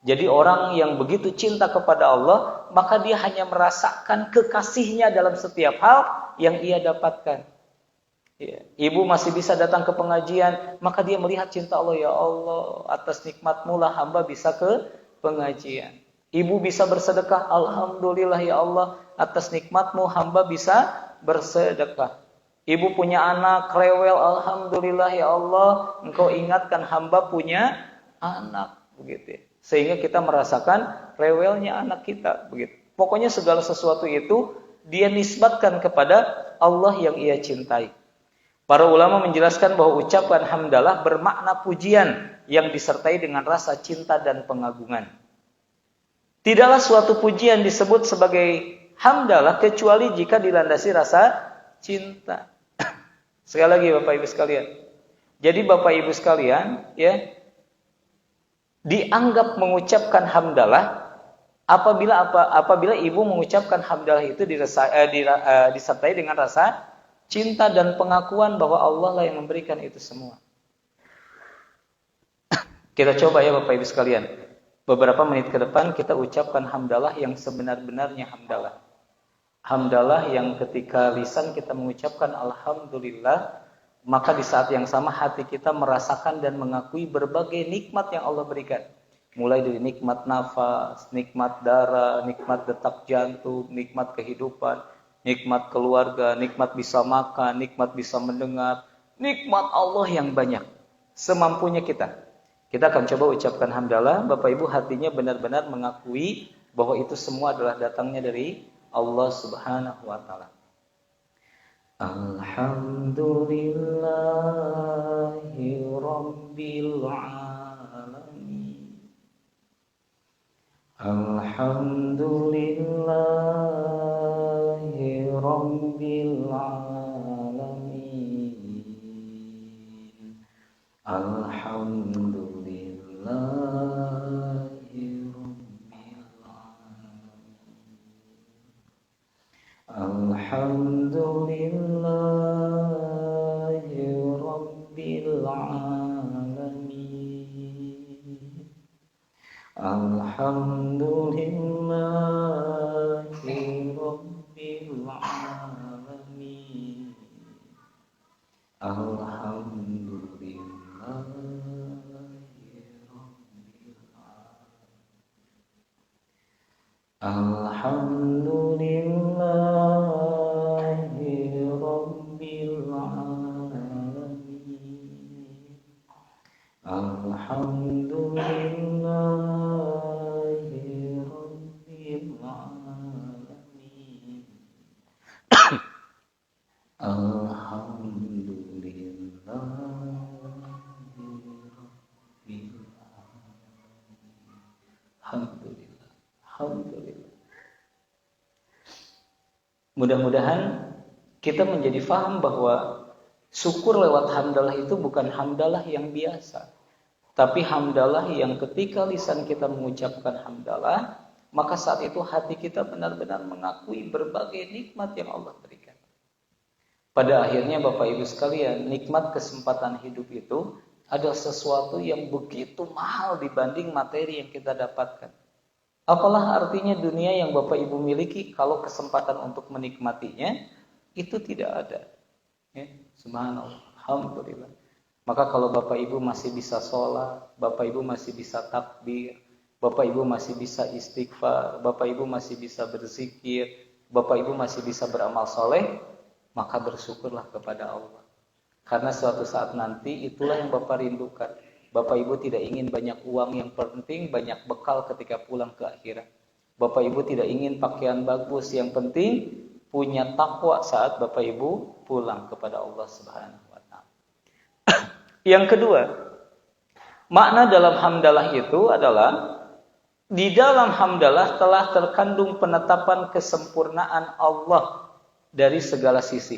Jadi orang yang begitu cinta kepada Allah, maka dia hanya merasakan kekasihnya dalam setiap hal yang ia dapatkan. Ya. Ibu masih bisa datang ke pengajian, maka dia melihat cinta Allah. Ya Allah, atas nikmat-Mu lah hamba bisa ke pengajian. Ibu bisa bersedekah, alhamdulillah ya Allah, atas nikmat-Mu hamba bisa bersedekah. Ibu punya anak rewel, alhamdulillah ya Allah, Engkau ingatkan hamba punya anak, begitu ya. Sehingga kita merasakan rewelnya anak kita, begitu. Pokoknya segala sesuatu itu dia nisbatkan kepada Allah yang ia cintai. Para ulama menjelaskan bahwa ucapan hamdalah bermakna pujian yang disertai dengan rasa cinta dan pengagungan. Tidaklah suatu pujian disebut sebagai hamdalah kecuali jika dilandasi rasa cinta. Sekali lagi Bapak Ibu sekalian. Jadi Bapak Ibu sekalian, ya, dianggap mengucapkan hamdalah apabila ibu mengucapkan hamdalah itu disertai dengan rasa cinta dan pengakuan bahwa Allah lah yang memberikan itu semua. Kita coba ya Bapak Ibu sekalian. Beberapa menit ke depan kita ucapkan hamdalah yang sebenar-benarnya hamdalah. Hamdalah yang ketika lisan kita mengucapkan alhamdulillah, maka di saat yang sama hati kita merasakan dan mengakui berbagai nikmat yang Allah berikan. Mulai dari nikmat nafas, nikmat darah, nikmat detak jantung, nikmat kehidupan, nikmat keluarga, nikmat bisa makan, nikmat bisa mendengar, nikmat Allah yang banyak. Semampunya kita. Kita akan coba ucapkan hamdalah. Bapak Ibu hatinya benar-benar mengakui bahwa itu semua adalah datangnya dari Allah Subhanahu wa taala. Alhamdulillahi rabbil alamin. Alhamdulillahi rabbil alamin. Alhamdulillahi Alhamdulillahi rabbil alamin. Alhamdulillahi rabbil alamin. Alhamdulillahi Rabbil Alamin. Alhamdulillahi Rabbil Alamin. Alhamdulillahi Rabbil Alamin. Alhamdulillah. Alhamdulillah. Mudah-mudahan kita menjadi faham bahwa syukur lewat hamdalah itu bukan hamdalah yang biasa, tapi hamdalah yang ketika lisan kita mengucapkan hamdalah, maka saat itu hati kita benar-benar mengakui berbagai nikmat yang Allah berikan. Pada akhirnya Bapak Ibu sekalian, nikmat kesempatan hidup itu adalah sesuatu yang begitu mahal dibanding materi yang kita dapatkan. Apalah artinya dunia yang Bapak Ibu miliki kalau kesempatan untuk menikmatinya itu tidak ada. Ya, subhanallah, alhamdulillah. Maka kalau Bapak Ibu masih bisa sholat, Bapak Ibu masih bisa takbir, Bapak Ibu masih bisa istighfar, Bapak Ibu masih bisa berzikir, Bapak Ibu masih bisa beramal soleh, maka bersyukurlah kepada Allah. Karena suatu saat nanti itulah yang Bapak rindukan. Bapak Ibu tidak ingin banyak uang, yang penting banyak bekal ketika pulang ke akhirat. Bapak Ibu tidak ingin pakaian bagus, yang penting punya takwa saat Bapak Ibu pulang kepada Allah Subhanahu wa taala. Yang kedua, makna dalam hamdalah itu adalah di dalam hamdalah telah terkandung penetapan kesempurnaan Allah dari segala sisi.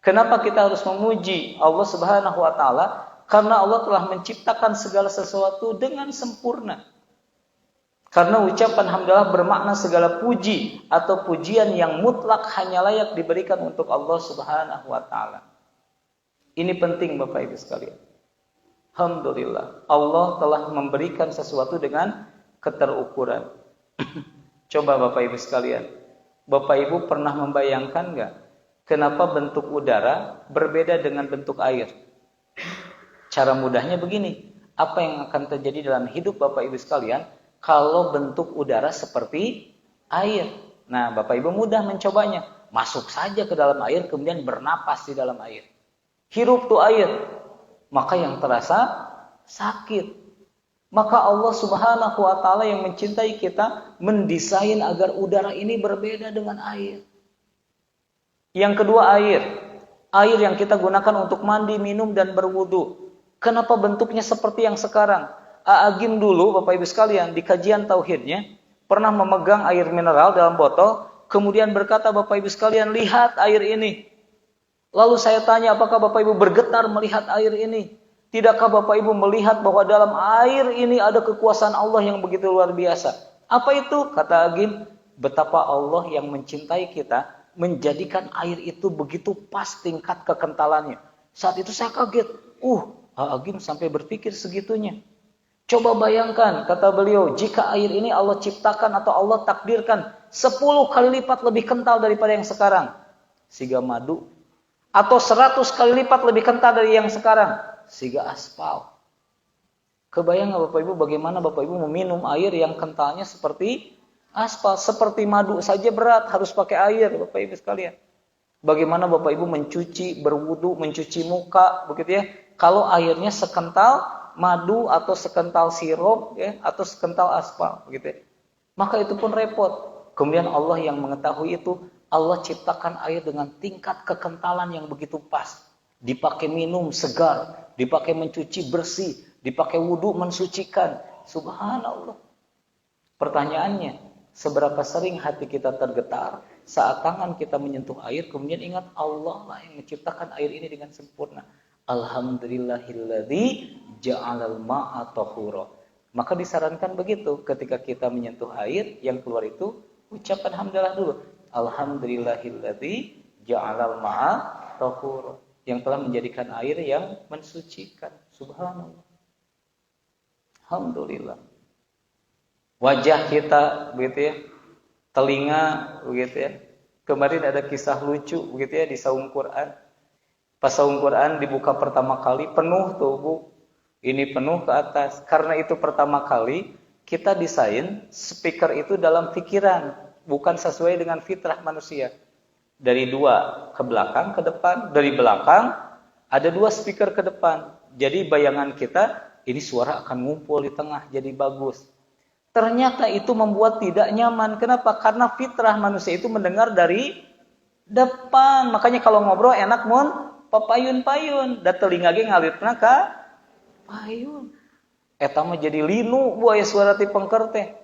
Kenapa kita harus memuji Allah Subhanahu wa taala? Karena Allah telah menciptakan segala sesuatu dengan sempurna. Karena ucapan hamdalah bermakna segala puji atau pujian yang mutlak hanya layak diberikan untuk Allah Subhanahu wa taala. Ini penting Bapak Ibu sekalian. Alhamdulillah, Allah telah memberikan sesuatu dengan keterukuran. Coba Bapak Ibu sekalian, Bapak Ibu pernah membayangkan enggak kenapa bentuk udara berbeda dengan bentuk air? Cara mudahnya begini, apa yang akan terjadi dalam hidup Bapak Ibu sekalian kalau bentuk udara seperti air? Nah, Bapak Ibu mudah mencobanya. Masuk saja ke dalam air, kemudian bernapas di dalam air. Hirup tuh air. Maka yang terasa sakit. Maka Allah Subhanahu wa taala yang mencintai kita mendesain agar udara ini berbeda dengan air. Yang kedua air. Air yang kita gunakan untuk mandi, minum, dan berwudu. Kenapa bentuknya seperti yang sekarang? Agim dulu Bapak Ibu sekalian di kajian tauhidnya pernah memegang air mineral dalam botol, kemudian berkata, Bapak Ibu sekalian, lihat air ini. Lalu saya tanya, apakah Bapak Ibu bergetar melihat air ini? Tidakkah Bapak Ibu melihat bahwa dalam air ini ada kekuasaan Allah yang begitu luar biasa? Apa itu? Kata Agim, betapa Allah yang mencintai kita menjadikan air itu begitu pas tingkat kekentalannya. Saat itu saya kaget. Agim sampai berpikir segitunya. Coba bayangkan, kata beliau, jika air ini Allah ciptakan atau Allah takdirkan 10 kali lipat lebih kental daripada yang sekarang, siga madu, atau 100 kali lipat lebih kental dari yang sekarang, siga aspal. Kebayang nggak Bapak Ibu bagaimana Bapak Ibu meminum air yang kentalnya seperti aspal, seperti madu saja berat, harus pakai air Bapak Ibu sekalian. Bagaimana Bapak Ibu mencuci, berwudu, mencuci muka, begitu ya? Kalau airnya sekental madu atau sekental sirup, ya, atau sekental aspal, begitu ya? Maka itu pun repot. Kemudian Allah yang mengetahui itu, Allah ciptakan air dengan tingkat kekentalan yang begitu pas. Dipakai minum segar, dipakai mencuci bersih, dipakai wudu mensucikan. Subhanallah. Pertanyaannya, seberapa sering hati kita tergetar saat tangan kita menyentuh air, kemudian ingat Allah lah yang menciptakan air ini dengan sempurna. Alhamdulillahilladzi ja'alal ma'a tahura. Maka disarankan begitu, ketika kita menyentuh air, yang keluar itu ucapan hamdalah dulu. Alhamdulillahilladzi ja'alal ma'a tahura, yang telah menjadikan air yang mensucikan. Subhanallah. Alhamdulillah. Wajah kita, begitu ya, telinga, begitu ya. Kemarin ada kisah lucu, begitu ya, di saung Quran. Pas saung Quran dibuka pertama kali penuh tuh Bu. Ini penuh ke atas. Karena itu pertama kali kita desain speaker itu dalam pikiran, bukan sesuai dengan fitrah manusia. Dari 2 ke belakang, ke depan, dari belakang ada 2 speaker ke depan. Jadi bayangan kita ini suara akan ngumpul di tengah jadi bagus. Ternyata itu membuat tidak nyaman. Kenapa? Karena fitrah manusia itu mendengar dari depan. Makanya kalau ngobrol enak mun papayun-payun, da telinga ge ngalitna ka payun. Eta mah jadi linu bu aya suara ti pengker teh.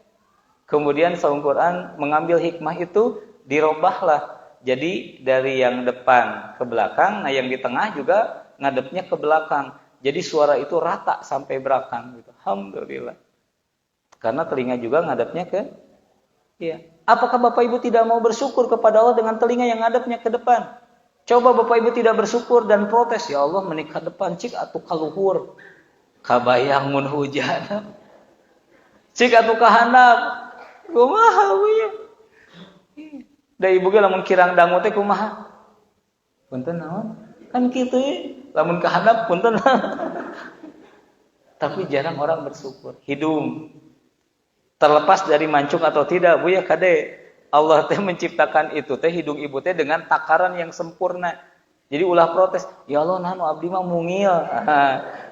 Kemudian saung Quran mengambil hikmah itu dirobahlah. Jadi dari yang depan ke belakang, nah yang di tengah juga ngadepnya ke belakang. Jadi suara itu rata sampai belakang gitu. Alhamdulillah. Karena telinga juga ngadepnya ke iya. Apakah Bapak Ibu tidak mau bersyukur kepada Allah dengan telinga yang ngadepnya ke depan? Coba Bapak Ibu tidak bersyukur dan protes, ya Allah menikah depan cik atuh kaluhur. Kabayang mun hujan. Cik atuh kahandap. Kumaha we? Da ibu ge lamun kirang dangu teh kumaha? Punten naon? Kan kitu ye. Lamun kahandap punten. Tapi jarang orang bersyukur. Hidung terlepas dari mancung atau tidak, Bu ya kade. Allah teh menciptakan itu teh hidung ibu teh dengan takaran yang sempurna. Jadi ulah protes, ya Allah nanu abdi mah mungil.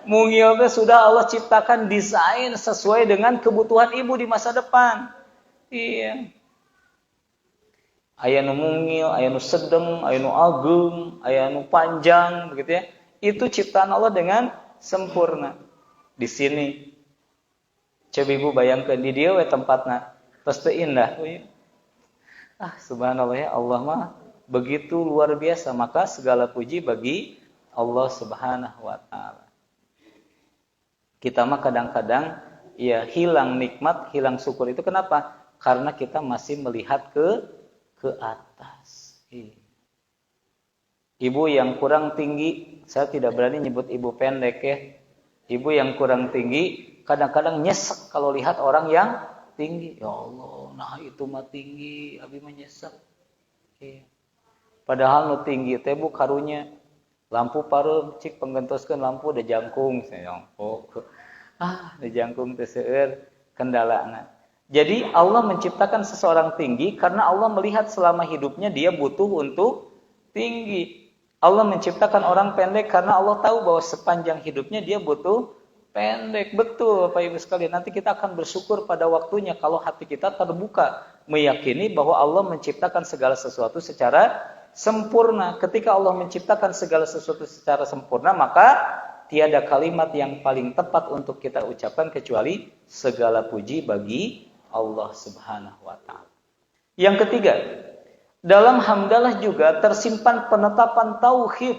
Mungil teh sudah Allah ciptakan desain sesuai dengan kebutuhan ibu di masa depan. Iya. Aya nu mungil, aya nu sedeng, aya nu agung, aya nu panjang begitu ya. Itu ciptaan Allah dengan sempurna. Di sini coba ibu bayangkan di dia we tempatna pasti indah. Subhanallah ya, Allah mah begitu luar biasa. Maka segala puji bagi Allah Subhanahu wa taala. Kita mah kadang-kadang ya hilang nikmat, hilang syukur itu kenapa? Karena kita masih melihat ke atas. Ibu yang kurang tinggi, saya tidak berani nyebut ibu pendek ya. Ibu yang kurang tinggi kadang-kadang nyesek kalau lihat orang yang tinggi. Ya Allah, nah itu mah tinggi, abi mah nyesek. Padahal nu tinggi teh Bu karunya lampu pareuh cik penggentoskeun lampu da jangkung saya. Da jangkung teh seueur kendalana. Jadi Allah menciptakan seseorang tinggi karena Allah melihat selama hidupnya dia butuh untuk tinggi. Allah menciptakan orang pendek karena Allah tahu bahwa sepanjang hidupnya dia butuh pendek. Betul Bapak Ibu sekalian. Nanti kita akan bersyukur pada waktunya kalau hati kita terbuka. Meyakini bahwa Allah menciptakan segala sesuatu secara sempurna. Ketika Allah menciptakan segala sesuatu secara sempurna, maka tiada kalimat yang paling tepat untuk kita ucapkan kecuali segala puji bagi Allah Subhanahu wa taala. Yang ketiga, dalam hamdalah juga tersimpan penetapan tauhid.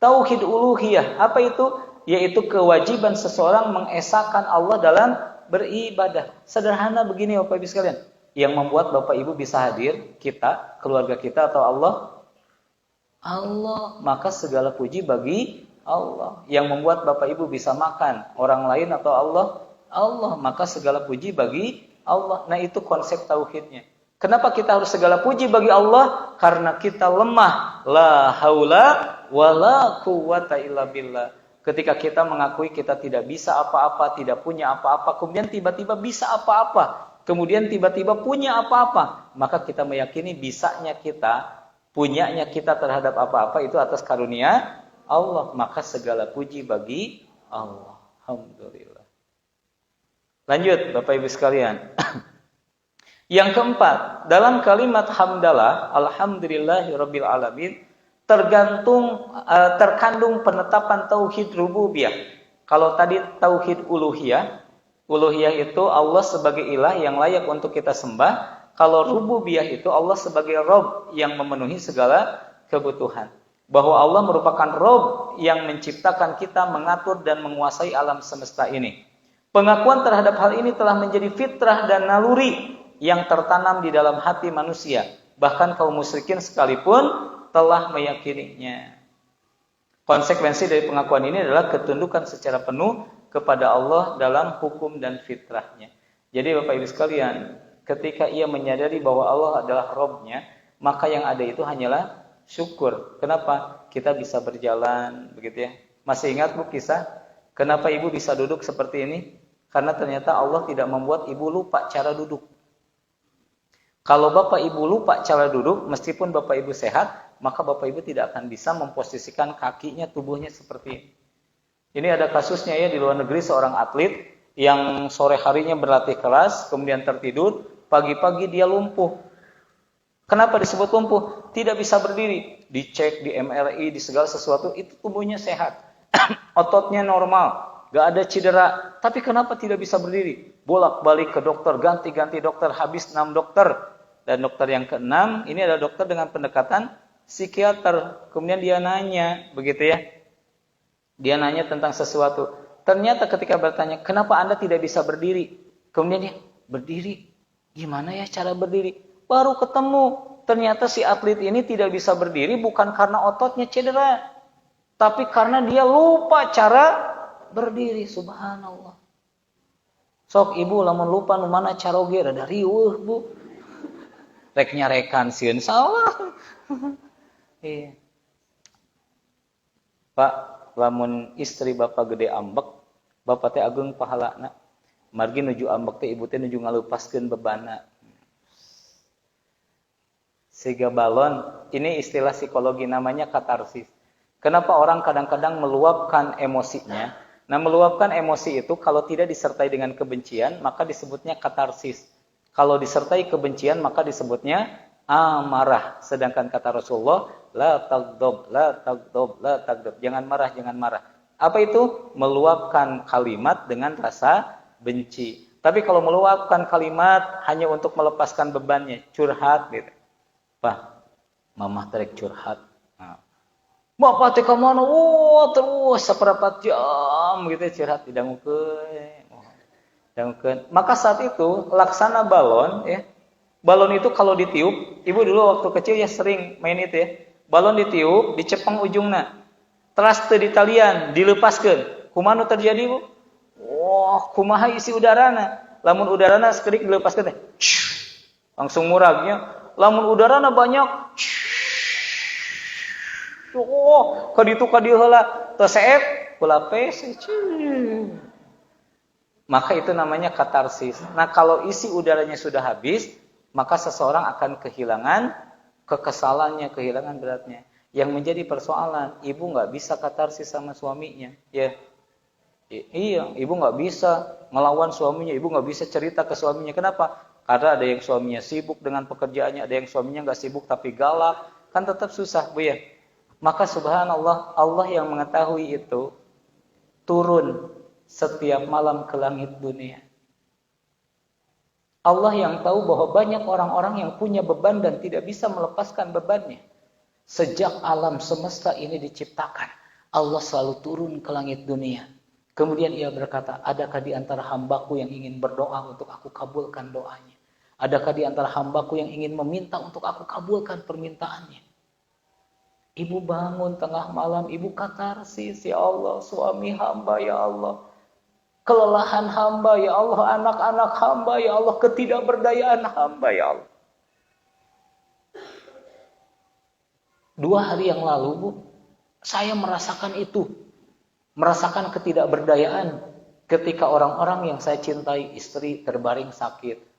Tauhid uluhiyah. Apa itu? Yaitu kewajiban seseorang mengesahkan Allah dalam beribadah. Sederhana begini Bapak Ibu sekalian. Yang membuat Bapak Ibu bisa hadir, kita, keluarga kita atau Allah? Allah. Maka segala puji bagi Allah. Yang membuat Bapak Ibu bisa makan, orang lain atau Allah? Allah. Maka segala puji bagi Allah. Nah itu konsep tauhidnya. Kenapa kita harus segala puji bagi Allah? Karena kita lemah. La haula wa la quwwata illa billah. Ketika kita mengakui kita tidak bisa apa-apa, tidak punya apa-apa, kemudian tiba-tiba bisa apa-apa, kemudian tiba-tiba punya apa-apa, maka kita meyakini bisanya kita, punyanya kita terhadap apa-apa itu atas karunia Allah. Maka segala puji bagi Allah. Alhamdulillah. Lanjut Bapak Ibu sekalian. Yang keempat, dalam kalimat hamdalah, alhamdulillahirabbil alamin, terkandung penetapan tauhid rububiyah. Kalau tadi tauhid uluhiyah, uluhiyah itu Allah sebagai ilah yang layak untuk kita sembah. Kalau rububiyah itu Allah sebagai Rabb yang memenuhi segala kebutuhan. Bahwa Allah merupakan Rabb yang menciptakan kita, mengatur dan menguasai alam semesta ini. Pengakuan terhadap hal ini telah menjadi fitrah dan naluri yang tertanam di dalam hati manusia. Bahkan kaum musyrikin sekalipun telah meyakininya. Konsekuensi dari pengakuan ini adalah ketundukan secara penuh kepada Allah dalam hukum dan fitrahnya. Jadi Bapak Ibu sekalian, ketika ia menyadari bahwa Allah adalah Rabb-nya, maka yang ada itu hanyalah syukur. Kenapa? Kita bisa berjalan, begitu ya. Masih ingat Bu kisah? Kenapa ibu bisa duduk seperti ini? Karena ternyata Allah tidak membuat ibu lupa cara duduk. Kalau bapak ibu lupa cara duduk, meskipun bapak ibu sehat, maka bapak ibu tidak akan bisa memposisikan kakinya, tubuhnya seperti ini. Ini ada kasusnya ya di luar negeri, seorang atlet yang sore harinya berlatih keras, kemudian tertidur, pagi-pagi dia lumpuh. Kenapa disebut lumpuh? Tidak bisa berdiri. Dicek di MRI, di segala sesuatu, itu tubuhnya sehat. Ototnya normal, gak ada cedera. Tapi kenapa tidak bisa berdiri? Bolak-balik ke dokter, ganti-ganti dokter, habis 6 dokter. Dan dokter yang ke-6, ini adalah dokter dengan pendekatan psikiater. Kemudian dia nanya, begitu ya. Dia nanya tentang sesuatu. Ternyata ketika bertanya, kenapa Anda tidak bisa berdiri? Kemudian dia, berdiri? Gimana ya cara berdiri? Baru ketemu. Ternyata si atlet ini tidak bisa berdiri bukan karena ototnya cedera. Tapi karena dia lupa cara berdiri. Subhanallah. Sok ibu lamun lupa nu mana cara oge rada riweuh Bu. Rek nyarekan sieun salah. Iya. Pak, lamun istri bapak gede ambek, bapak teh agung pahalana. Margi nuju ambek teh ibu teh nuju ngalepaskeun bebanna. Siga balon, ini istilah psikologi namanya katarsis. Kenapa orang kadang-kadang meluapkan emosinya? Nah, meluapkan emosi itu kalau tidak disertai dengan kebencian, maka disebutnya katarsis. Kalau disertai kebencian, maka disebutnya amarah. Sedangkan kata Rasulullah, la tagdob, la tagdob, la tagdob. Jangan marah, jangan marah. Apa itu? Meluapkan kalimat dengan rasa benci. Tapi kalau meluapkan kalimat hanya untuk melepaskan bebannya, curhat gitu. Pak, mamah terek curhat. Nah. Bapak teh ka mana? Oh, terus seperempat jam gitu curhat didangukeun. Dangukeun. Maka saat itu laksana balon ya. Balon itu kalau ditiup, ibu dulu waktu kecil ya sering main itu ya. Balon ditiup, dicepeng ujungna. Teras teu ditalian, dilepaskeun. Kumaha nu terjadi, Bu? Wah, kumaha isi udarana? Lamun udarana sakedik dilepaskeun teh. Langsung muragnya. Lamun udarana banyak, oh, kaditu kadieu heula teu seep, kula pes. Maka itu namanya katarsis. Nah, kalau isi udaranya sudah habis, maka seseorang akan kehilangan kekesalannya, kehilangan beratnya. Yang menjadi persoalan, ibu nggak bisa katarsis sama suaminya, ya. Iya, ibu nggak bisa melawan suaminya, ibu nggak bisa cerita ke suaminya. Kenapa? Karena ada yang suaminya sibuk dengan pekerjaannya, ada yang suaminya nggak sibuk tapi galak, kan tetap susah, Bu ya. Maka subhanallah, Allah yang mengetahui itu turun setiap malam ke langit dunia. Allah yang tahu bahwa banyak orang-orang yang punya beban dan tidak bisa melepaskan bebannya. Sejak alam semesta ini diciptakan, Allah selalu turun ke langit dunia. Kemudian ia berkata, adakah di antara hambaku yang ingin berdoa untuk aku kabulkan doanya? Adakah di antara hambaku yang ingin meminta untuk aku kabulkan permintaannya? Ibu bangun tengah malam, ibu katarsis, ya Allah, suami hamba, ya Allah. Kelelahan hamba, ya Allah, anak-anak hamba, ya Allah, ketidakberdayaan hamba, ya Allah. 2 hari yang lalu, Bu, saya merasakan itu. Merasakan ketidakberdayaan ketika orang-orang yang saya cintai, istri terbaring sakit.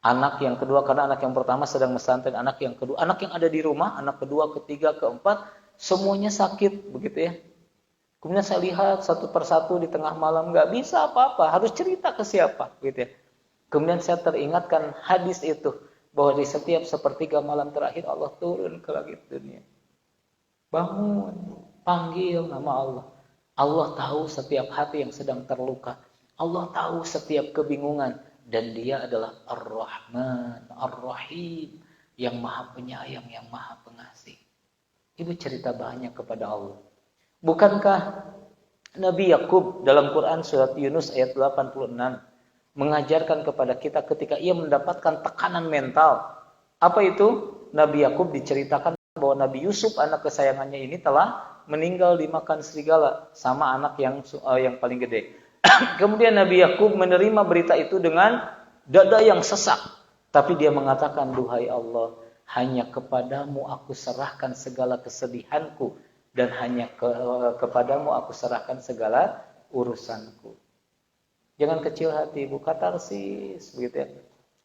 Anak yang kedua, karena anak yang pertama sedang pesantren, anak yang kedua, anak yang ada di rumah, anak kedua, ketiga, keempat, semuanya sakit, begitu ya. Kemudian saya lihat satu persatu di tengah malam, nggak bisa apa-apa, harus cerita ke siapa, gitu ya. Kemudian saya teringatkan hadis itu, bahwa di setiap sepertiga malam terakhir Allah turun ke langit dunia. Bangun, panggil nama Allah. Allah tahu setiap hati yang sedang terluka. Allah tahu setiap kebingungan. Dan dia adalah Ar-Rahman, Ar-Rahim. Yang maha penyayang, yang maha pengasih. Ibu cerita banyak kepada Allah. Bukankah Nabi Yakub dalam Quran surat Yunus ayat 86 mengajarkan kepada kita ketika ia mendapatkan tekanan mental. Apa itu? Nabi Yakub diceritakan bahwa Nabi Yusuf anak kesayangannya ini telah meninggal dimakan serigala sama anak yang paling gede. Kemudian Nabi Yakub menerima berita itu dengan dada yang sesak, tapi dia mengatakan, duhai Allah, hanya kepadamu aku serahkan segala kesedihanku dan hanya kepadamu aku serahkan segala urusanku. Jangan kecil hati ibu, katarsis begitu ya.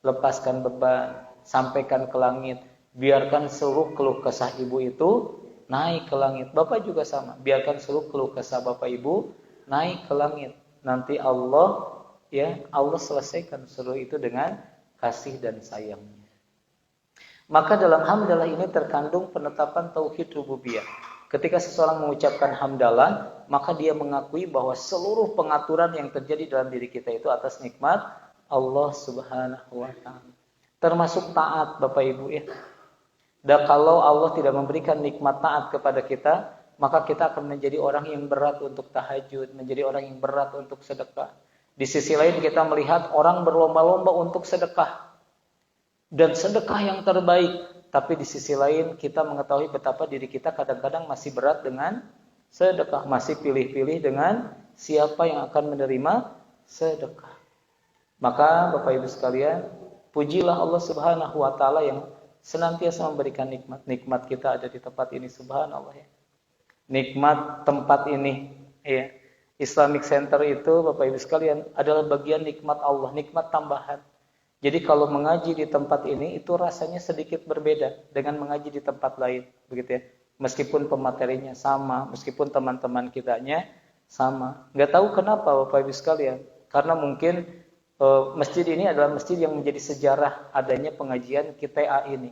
Lepaskan beban, sampaikan ke langit, biarkan seluruh keluh kesah ibu itu naik ke langit. Bapak juga sama, biarkan seluruh keluh kesah bapak ibu naik ke langit. Nanti Allah selesaikan seluruh itu dengan kasih dan sayangnya. Maka dalam hamdalah ini terkandung penetapan tauhid rububiyah. Ketika seseorang mengucapkan hamdalah, maka dia mengakui bahwa seluruh pengaturan yang terjadi dalam diri kita itu atas nikmat Allah Subhanahu wa taala. Termasuk taat Bapak Ibu ya. Dan kalau Allah tidak memberikan nikmat taat kepada kita, maka kita akan menjadi orang yang berat untuk tahajud, menjadi orang yang berat untuk sedekah. Di sisi lain kita melihat orang berlomba-lomba untuk sedekah. Dan sedekah yang terbaik. Tapi di sisi lain kita mengetahui betapa diri kita kadang-kadang masih berat dengan sedekah. Masih pilih-pilih dengan siapa yang akan menerima sedekah. Maka Bapak Ibu sekalian, pujilah Allah Subhanahu wa taala yang senantiasa memberikan nikmat. Nikmat kita ada di tempat ini, subhanallah ya. Nikmat tempat ini ya. Islamic Center itu Bapak Ibu sekalian adalah bagian nikmat Allah, nikmat tambahan. Jadi kalau mengaji di tempat ini itu rasanya sedikit berbeda dengan mengaji di tempat lain, begitu ya. Meskipun pematerinya sama, meskipun teman-teman kitanya sama. Enggak tahu kenapa Bapak Ibu sekalian. Karena mungkin masjid ini adalah masjid yang menjadi sejarah adanya pengajian QTA ini.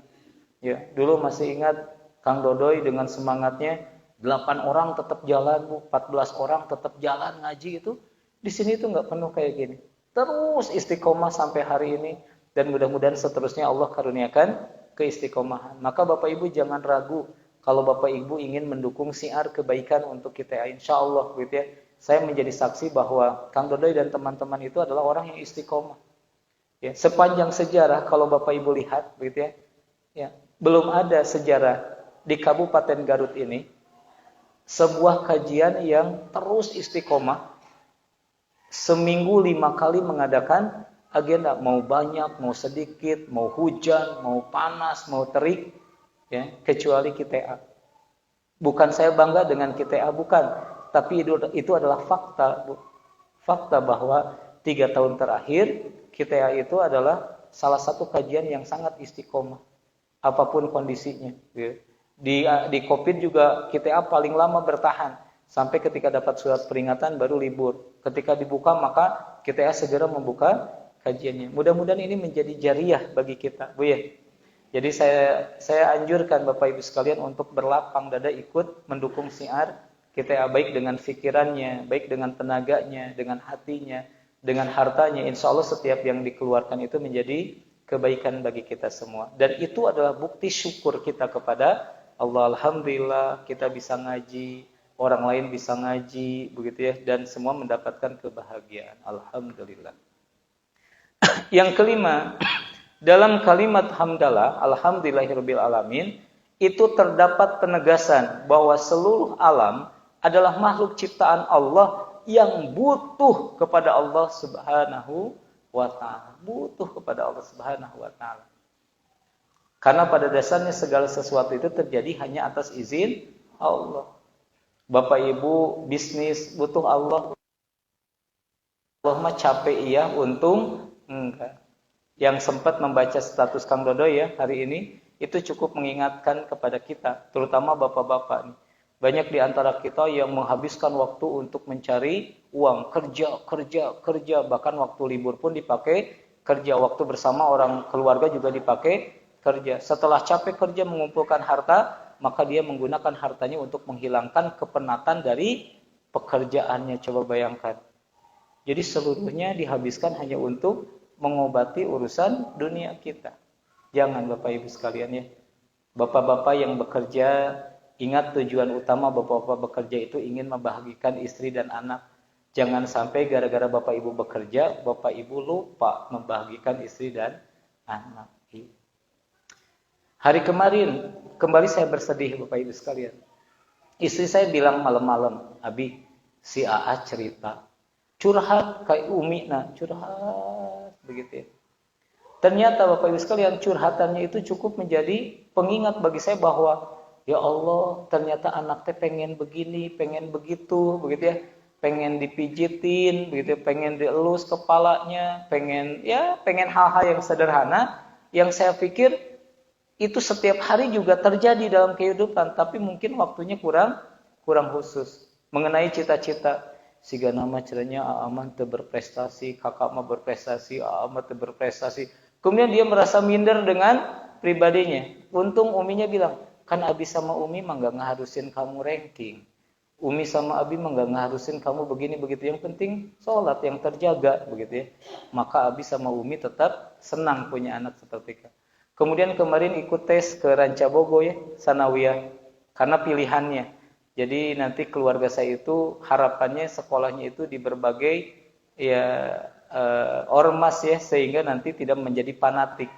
Ya, dulu masih ingat Kang Dodoy dengan semangatnya 8 orang tetap jalan, 14 orang tetap jalan ngaji itu. Di sini itu enggak penuh kayak gini. Terus istiqomah sampai hari ini dan mudah-mudahan seterusnya Allah karuniakan keistiqomahan. Maka Bapak Ibu jangan ragu kalau Bapak Ibu ingin mendukung syiar kebaikan untuk kita, insyaallah gitu ya. Saya menjadi saksi bahwa Kang Dodoy dan teman-teman itu adalah orang yang istiqomah. Ya, sepanjang sejarah kalau Bapak Ibu lihat gitu ya. Ya, belum ada sejarah di Kabupaten Garut ini sebuah kajian yang terus istiqomah. Seminggu 5 kali mengadakan agenda, mau banyak, mau sedikit, mau hujan, mau panas, mau terik, ya, kecuali QTA. Bukan saya bangga dengan QTA, bukan, tapi itu adalah fakta, Bu. Fakta bahwa 3 tahun terakhir QTA itu adalah salah satu kajian yang sangat istiqomah, apapun kondisinya. Ya. Di COVID juga QTA paling lama bertahan. Sampai ketika dapat surat peringatan baru libur. Ketika dibuka maka kita segera membuka kajiannya. Mudah-mudahan ini menjadi jariah bagi kita, Bu ya. Jadi saya anjurkan Bapak Ibu sekalian untuk berlapang dada ikut mendukung syiar kita, baik dengan pikirannya, baik dengan tenaganya, dengan hatinya, dengan hartanya. Insya Allah setiap yang dikeluarkan itu menjadi kebaikan bagi kita semua. Dan itu adalah bukti syukur kita kepada Allah. Alhamdulillah kita bisa ngaji, orang lain bisa ngaji, begitu ya, dan semua mendapatkan kebahagiaan. Alhamdulillah. Yang kelima, dalam kalimat hamdalah, alhamdulillahirabbil alamin, itu terdapat penegasan bahwa seluruh alam adalah makhluk ciptaan Allah yang butuh kepada Allah Subhanahu wa taala. Butuh kepada Allah Subhanahu wa taala. Karena pada dasarnya segala sesuatu itu terjadi hanya atas izin Allah. Bapak Ibu bisnis butuh Allah. Allah mah capek iya, untung enggak. Yang sempat membaca status Kang Dodoy ya hari ini, itu cukup mengingatkan kepada kita, terutama bapak-bapak nih. Banyak di antara kita yang menghabiskan waktu untuk mencari uang, kerja, bahkan waktu libur pun dipakai kerja, waktu bersama orang keluarga juga dipakai kerja. Setelah capek kerja mengumpulkan harta, maka dia menggunakan hartanya untuk menghilangkan kepenatan dari pekerjaannya. Coba bayangkan. Jadi seluruhnya dihabiskan hanya untuk mengobati urusan dunia kita. Jangan Bapak Ibu sekalian ya. Bapak-bapak yang bekerja, ingat tujuan utama bapak-bapak bekerja itu ingin membahagiakan istri dan anak. Jangan sampai gara-gara Bapak Ibu bekerja, Bapak Ibu lupa membahagiakan istri dan anak. Hari kemarin, kembali saya bersedih Bapak Ibu sekalian. Istri saya bilang malam-malam, Abi, si AA cerita. Curhat kayak Umi, curhat begitu ya. Ternyata Bapak Ibu sekalian, curhatannya itu cukup menjadi pengingat bagi saya bahwa ya Allah, ternyata anak teh pengen begini, pengen begitu, begitu ya. Pengen dipijitin, begitu, pengen dielus kepalanya, pengen hal-hal yang sederhana yang saya pikir itu setiap hari juga terjadi dalam kehidupan, tapi mungkin waktunya kurang khusus. Mengenai cita-cita, siga nama ceranya aman teu berprestasi, kakak mah berprestasi, aman teu berprestasi. Kemudian dia merasa minder dengan pribadinya. Untung uminya bilang, kan Abi sama Umi mah enggak ngeharusin kamu ranking. Umi sama Abi mah enggak ngeharusin kamu begini begitu. Yang penting sholat yang terjaga begitu ya. Maka Abi sama Umi tetap senang punya anak seperti kamu. Kemudian kemarin ikut tes ke Rancabogo ya, Sanawiyah. Karena pilihannya. Jadi nanti keluarga saya itu harapannya sekolahnya itu di berbagai ormas ya, sehingga nanti tidak menjadi fanatik.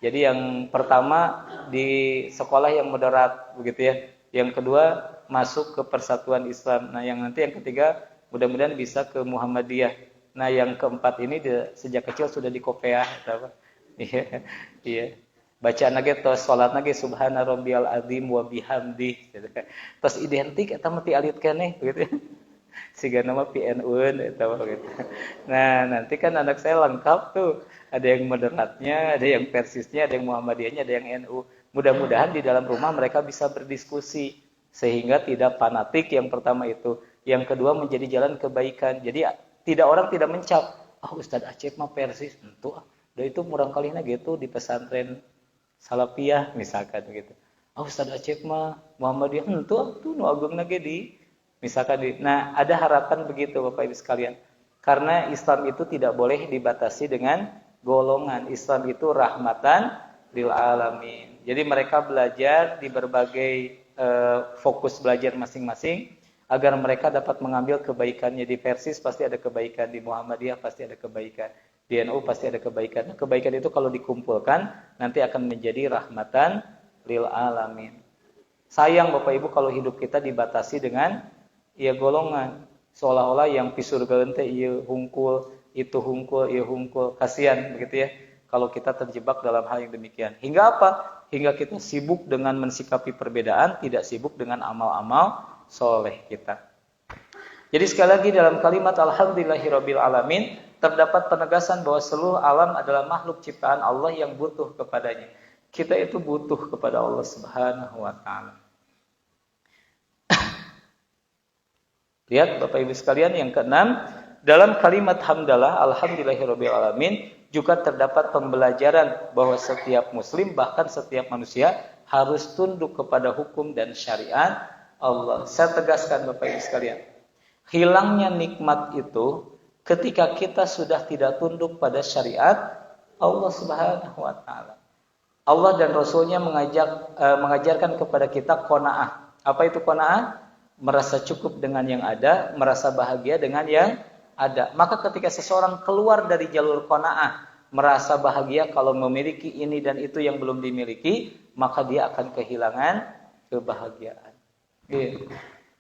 Jadi yang pertama di sekolah yang moderat begitu ya. Yang kedua masuk ke Persatuan Islam. Nah, yang ketiga mudah-mudahan bisa ke Muhammadiyah. Nah, yang keempat ini sejak kecil sudah di Kopiah apa? Iya. Iya. Bacaan lagi tos salat lagi subhana rabbiyal azim wa bihamdi. Tos identik eta mah ti alit keneh begitu. Siga nama PNU eta gitu. Nah, nanti kan anak saya lengkap tuh. Ada yang moderatnya, ada yang persisnya, ada yang Muhammadiyahnya, ada yang NU. Mudah-mudahan di dalam rumah mereka bisa berdiskusi sehingga tidak fanatik yang pertama itu. Yang kedua menjadi jalan kebaikan. Jadi orang tidak mencap, Ustadz Acep mah persis, tentu udah itu murang kalina gitu di pesantren Salafiyah misalkan gitu. Ustadz Acep mah Muhammadiyah, tentu tuh nu agungna ge di misalkan nah, ada harapan begitu Bapak Ibu sekalian. Karena Islam itu tidak boleh dibatasi dengan golongan. Islam itu rahmatan lil alamin. Jadi mereka belajar di berbagai fokus belajar masing-masing agar mereka dapat mengambil kebaikannya. Di Persis pasti ada kebaikan, di Muhammadiyah pasti ada kebaikan, di NU pasti ada kebaikan. Nah, kebaikan itu kalau dikumpulkan nanti akan menjadi rahmatan lil alamin. Sayang Bapak Ibu kalau hidup kita dibatasi dengan golongan. Seolah-olah yang pisurgaeun teh ieu hungkul, itu hungkul, ieu hungkul. Kasihan begitu ya kalau kita terjebak dalam hal yang demikian. Hingga apa? Hingga kita sibuk dengan mensikapi perbedaan, tidak sibuk dengan amal-amal soleh kita. Jadi sekali lagi dalam kalimat alhamdulillahirabbil alamin terdapat penegasan bahwa seluruh alam adalah makhluk ciptaan Allah yang butuh kepadanya. Kita itu butuh kepada Allah Subhanahu wa taala. Lihat Bapak Ibu sekalian, yang keenam, dalam kalimat hamdalah alhamdulillahirabbil alamin juga terdapat pembelajaran bahwa setiap muslim bahkan setiap manusia harus tunduk kepada hukum dan syariat Allah. Saya tegaskan Bapak Ibu sekalian, hilangnya nikmat itu ketika kita sudah tidak tunduk pada syariat Allah Subhanahu wa taala. Allah dan Rasulnya mengajarkan kepada kita qanaah. Apa itu qanaah? Merasa cukup dengan yang ada, merasa bahagia dengan yang ada. Maka ketika seseorang keluar dari jalur qanaah, merasa bahagia kalau memiliki ini dan itu yang belum dimiliki, maka dia akan kehilangan kebahagiaan.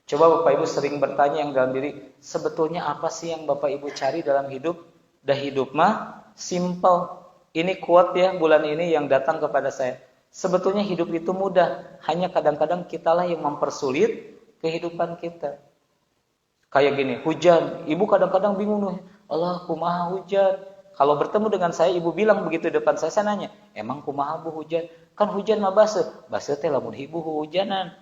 Coba Bapak Ibu sering bertanya yang dalam diri, sebetulnya apa sih yang Bapak Ibu cari dalam hidup? Dah hidup mah simple. Ini quote ya bulan ini yang datang kepada saya. Sebetulnya hidup itu mudah, hanya kadang-kadang kitalah yang mempersulit kehidupan kita. Kayak gini, hujan. Ibu kadang-kadang bingung nih, Allah kumaha hujan. Kalau bertemu dengan saya, ibu bilang begitu di depan saya nanya, emang kumaha bu hujan? Kan hujan mah baseuh. Baseuh teh lamun ibu hujanan.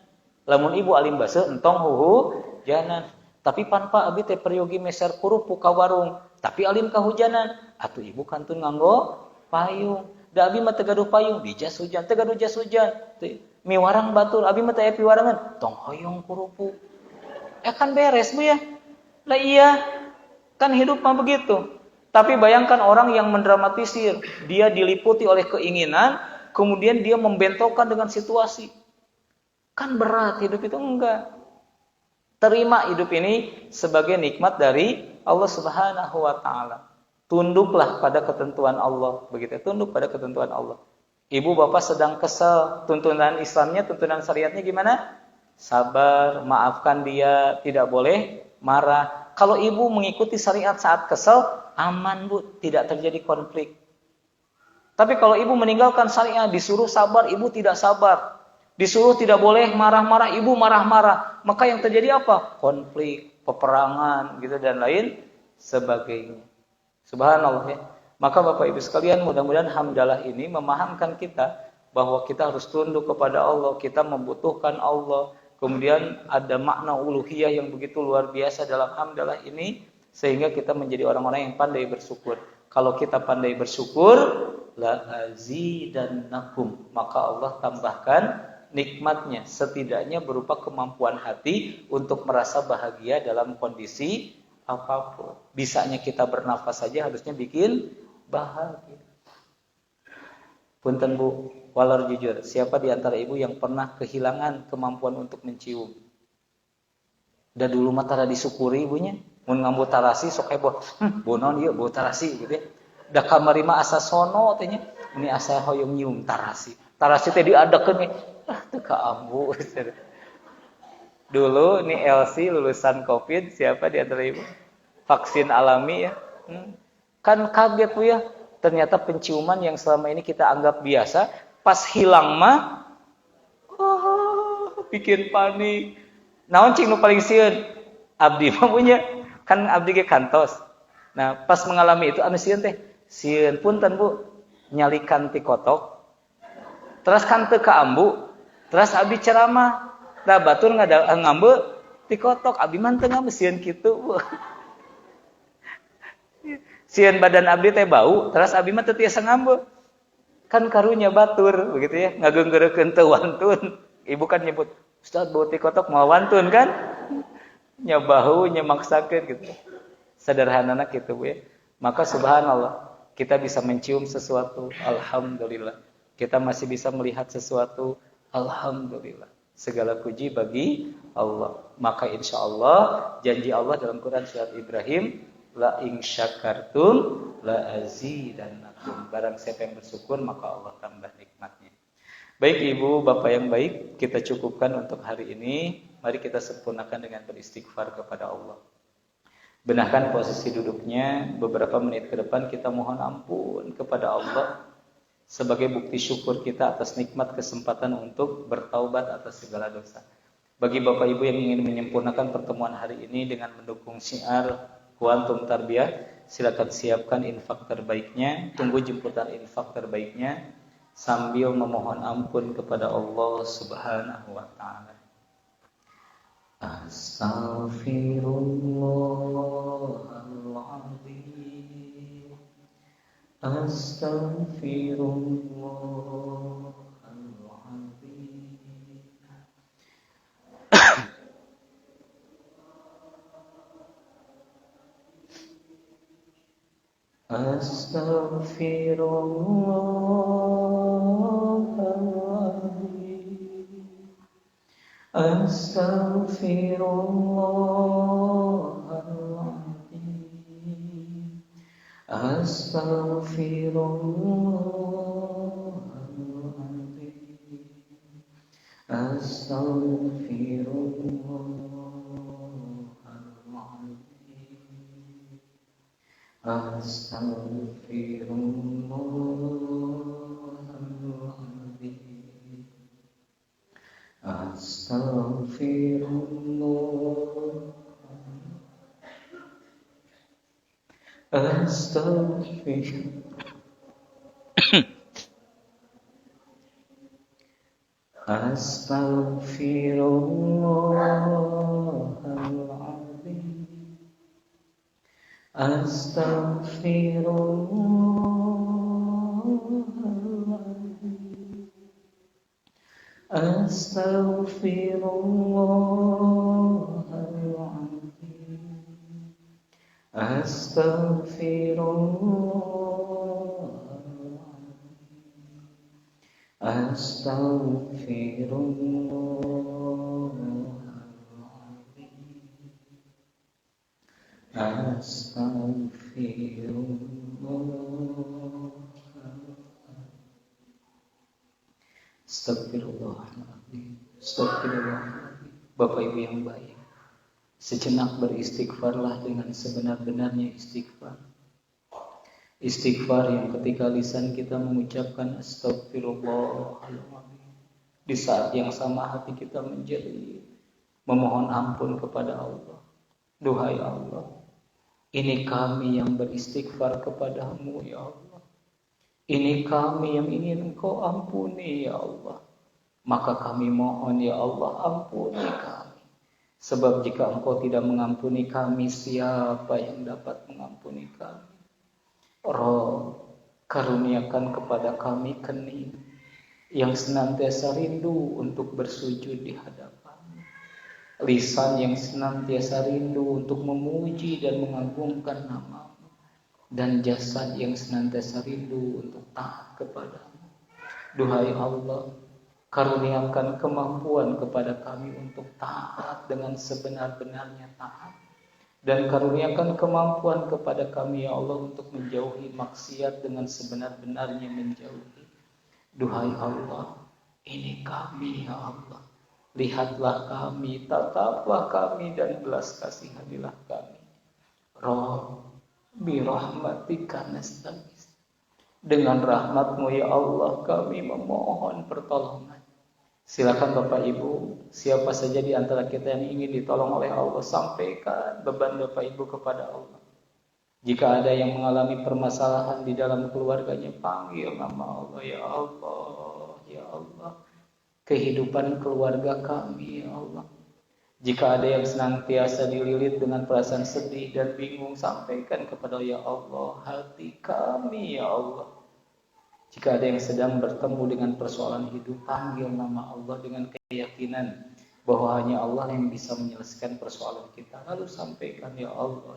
Lamun ibu alim baseuh entong hujanan. Tapi pan Pak abi teh peryogi meser kurupu ka warung, tapi alim kahujanan. Atuh ibu kantun nganggo payung. Da abi mah teu gaduh payung, dijas hujan, teu gaduh jas hujan. Miwarang batur, abi mah teh piwarangan, tong hoyong kurupu. Kan beres Bu ya. Lah iya, kan hidup mah begitu. Tapi bayangkan orang yang mendramatisir, dia diliputi oleh keinginan, kemudian dia membentokkan dengan situasi. Kan berat hidup itu, enggak. Terima hidup ini sebagai nikmat dari Allah Subhanahu wa taala. Tunduklah pada ketentuan Allah, begitu. Tunduk pada ketentuan Allah. Ibu bapak sedang kesal, tuntunan Islamnya, tuntunan syariatnya gimana? Sabar, maafkan dia, tidak boleh marah. Kalau ibu mengikuti syariat saat kesal, aman Bu, tidak terjadi konflik. Tapi kalau ibu meninggalkan syariat, disuruh sabar, ibu tidak sabar. Disuruh tidak boleh marah-marah, ibu marah-marah. Maka yang terjadi apa? Konflik, peperangan, gitu dan lain sebagainya. Subhanallah ya. Maka Bapak Ibu sekalian, mudah-mudahan hamdalah ini memahamkan kita bahwa kita harus tunduk kepada Allah, kita membutuhkan Allah. Kemudian ada makna uluhiyah yang begitu luar biasa dalam hamdalah ini, sehingga kita menjadi orang-orang yang pandai bersyukur. Kalau kita pandai bersyukur, la azidannakum, maka Allah tambahkan nikmatnya, setidaknya berupa kemampuan hati untuk merasa bahagia dalam kondisi apapun. Bisanya kita bernafas saja harusnya bikin bahagia. Punten Bu, walar jujur, siapa di antara ibu yang pernah kehilangan kemampuan untuk mencium? Da dulu mah tara disyukuri ibunya, mun ngambu tarasi sok heboh, bonon ieu bau tarasi gitu ya. Da kamari mah asa sono teh nya, ini asa hoyong nyium tarasi. Tarasi teh diadakeun nih, teu ka ambu. Dulu nih Elsie lulusan Covid, siapa di antara ibu? Vaksin alami ya. Kan kaget Bu ya. Ternyata penciuman yang selama ini kita anggap biasa, pas hilang mah bikin panik. Naon cing nu paling sieun? Abdi mah punya, kan abdi ge kantos. Nah, pas mengalami itu anu sieun teh, sieun punten Bu, nyalikan ti kotok. Terus kan teu kaambu. Terus abdi ceramah, da batur ngambe ti kotok, abdi mah teu ngambe sieun kitu Bu. Sieun badan abdi teh bau, terus abdi mah teu tiasa ngambe. Kan karunya batur begitu ya, ngageunggeureukeun teu wantun. Ibu kan nyebut, "Ustaz bau ti kotok mau wantun kan?" Nya bahu nya maksakeun gitu. Sederhanana kitu Bu ya. Maka subhanallah, kita bisa mencium sesuatu, alhamdulillah. Kita masih bisa melihat sesuatu, alhamdulillah. Segala puji bagi Allah. Maka insyaallah janji Allah dalam Quran surat Ibrahim, la in syakartum la azidannakum. Barang siapa yang bersyukur maka Allah tambah nikmatnya. Baik Ibu, Bapak yang baik, kita cukupkan untuk hari ini. Mari kita sempurnakan dengan beristighfar kepada Allah. Benahkan posisi duduknya, beberapa menit ke depan kita mohon ampun kepada Allah sebagai bukti syukur kita atas nikmat kesempatan untuk bertaubat atas segala dosa. Bagi Bapak Ibu yang ingin menyempurnakan pertemuan hari ini dengan mendukung syiar Kuantum Tarbiyah, silakan siapkan infak terbaiknya, tunggu jemputan infak terbaiknya sambil memohon ampun kepada Allah Subhanahu wa taala. Astaghfirullahaladzim, astaghfirullahaladzim. Astaghfirullahaladzim, astaghfirullahaladzim, astaghfirullahaladzim, astaghfirullahaladzim, astaghfirullahaladzim, astaghfirullah, astaghfirullahaladzim, astaghfirullahaladzim, astaghfirullahaladzim, astaghfirullahaladzim, astaghfirullahaladzim, Astagfirullahaladzim. Astagfirullahaladzim. Bapak Ibu yang baik, sejenak beristighfarlah dengan sebenar-benarnya istighfar. Istighfar yang ketika lisan kita mengucapkan astagfirullahaladzim, di saat yang sama hati kita menjadi memohon ampun kepada Allah. Duhai Allah, ini kami yang beristighfar kepadamu ya Allah. Ini kami yang ingin Engkau ampuni ya Allah. Maka kami mohon ya Allah, ampuni kami. Sebab jika Engkau tidak mengampuni kami, siapa yang dapat mengampuni kami? Roh, karuniakan kepada kami kening yang senantiasa rindu untuk bersujud di hadapan-Mu, lisan yang senantiasa rindu untuk memuji dan mengagungkan nama-Mu, dan jasad yang senantiasa rindu untuk taat kepada-Mu. Duhai Allah, karuniakan kemampuan kepada kami untuk taat dengan sebenar-benarnya taat, dan karuniakan kemampuan kepada kami ya Allah untuk menjauhi maksiat dengan sebenar-benarnya menjauhi. Duhai Allah, ini kami ya Allah. Lihatlah kami, tataplah kami, dan belas kasihanilah kami. Rabbi rahmatika nastaghits. Dengan rahmat-Mu ya Allah kami memohon pertolongan. Silakan Bapak Ibu, siapa saja di antara kita yang ingin ditolong oleh Allah, sampaikan beban Bapak Ibu kepada Allah. Jika ada yang mengalami permasalahan di dalam keluarganya, panggil nama Allah, ya Allah, ya Allah. Kehidupan keluarga kami, ya Allah. Jika ada yang senantiasa dililit dengan perasaan sedih dan bingung, sampaikan kepada ya Allah, hati kami, ya Allah. Jika ada yang sedang bertemu dengan persoalan hidup, panggil nama Allah dengan keyakinan bahwa hanya Allah yang bisa menyelesaikan persoalan kita. Lalu sampaikan, ya Allah,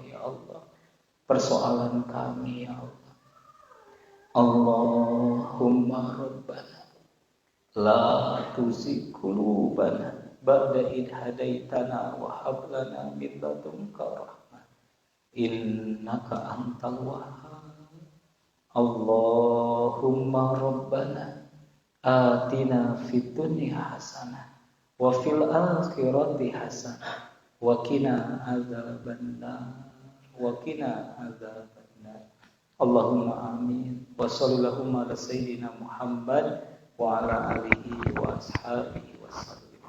persoalan kami, ya Allah. Allahumma rabbana la tuzigh qulubana ba'da idh hadaitana wa hab lana min ladunka rahmah innaka antal wahhab. Allahumma rabbana atina fid dunya hasanah wa fil akhirati hasanah wa qina adzabannar Allahumma amin. Wa sallallahu ala sayyidina Muhammad wa ala alihi wa ashabihi wasallam.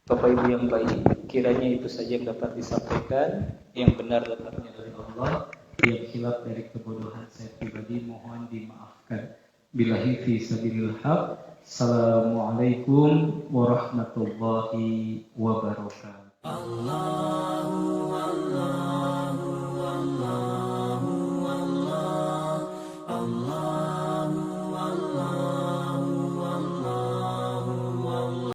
Bapak Ibu yang baik, kiranya itu saja yang dapat disampaikan, yang benar dapatnya dari Allah, yang khilaf dari kebodohan saya pribadi mohon dimaafkan. Billahi fi sabilil haq. Assalamualaikum warahmatullahi wabarakatuh. Allah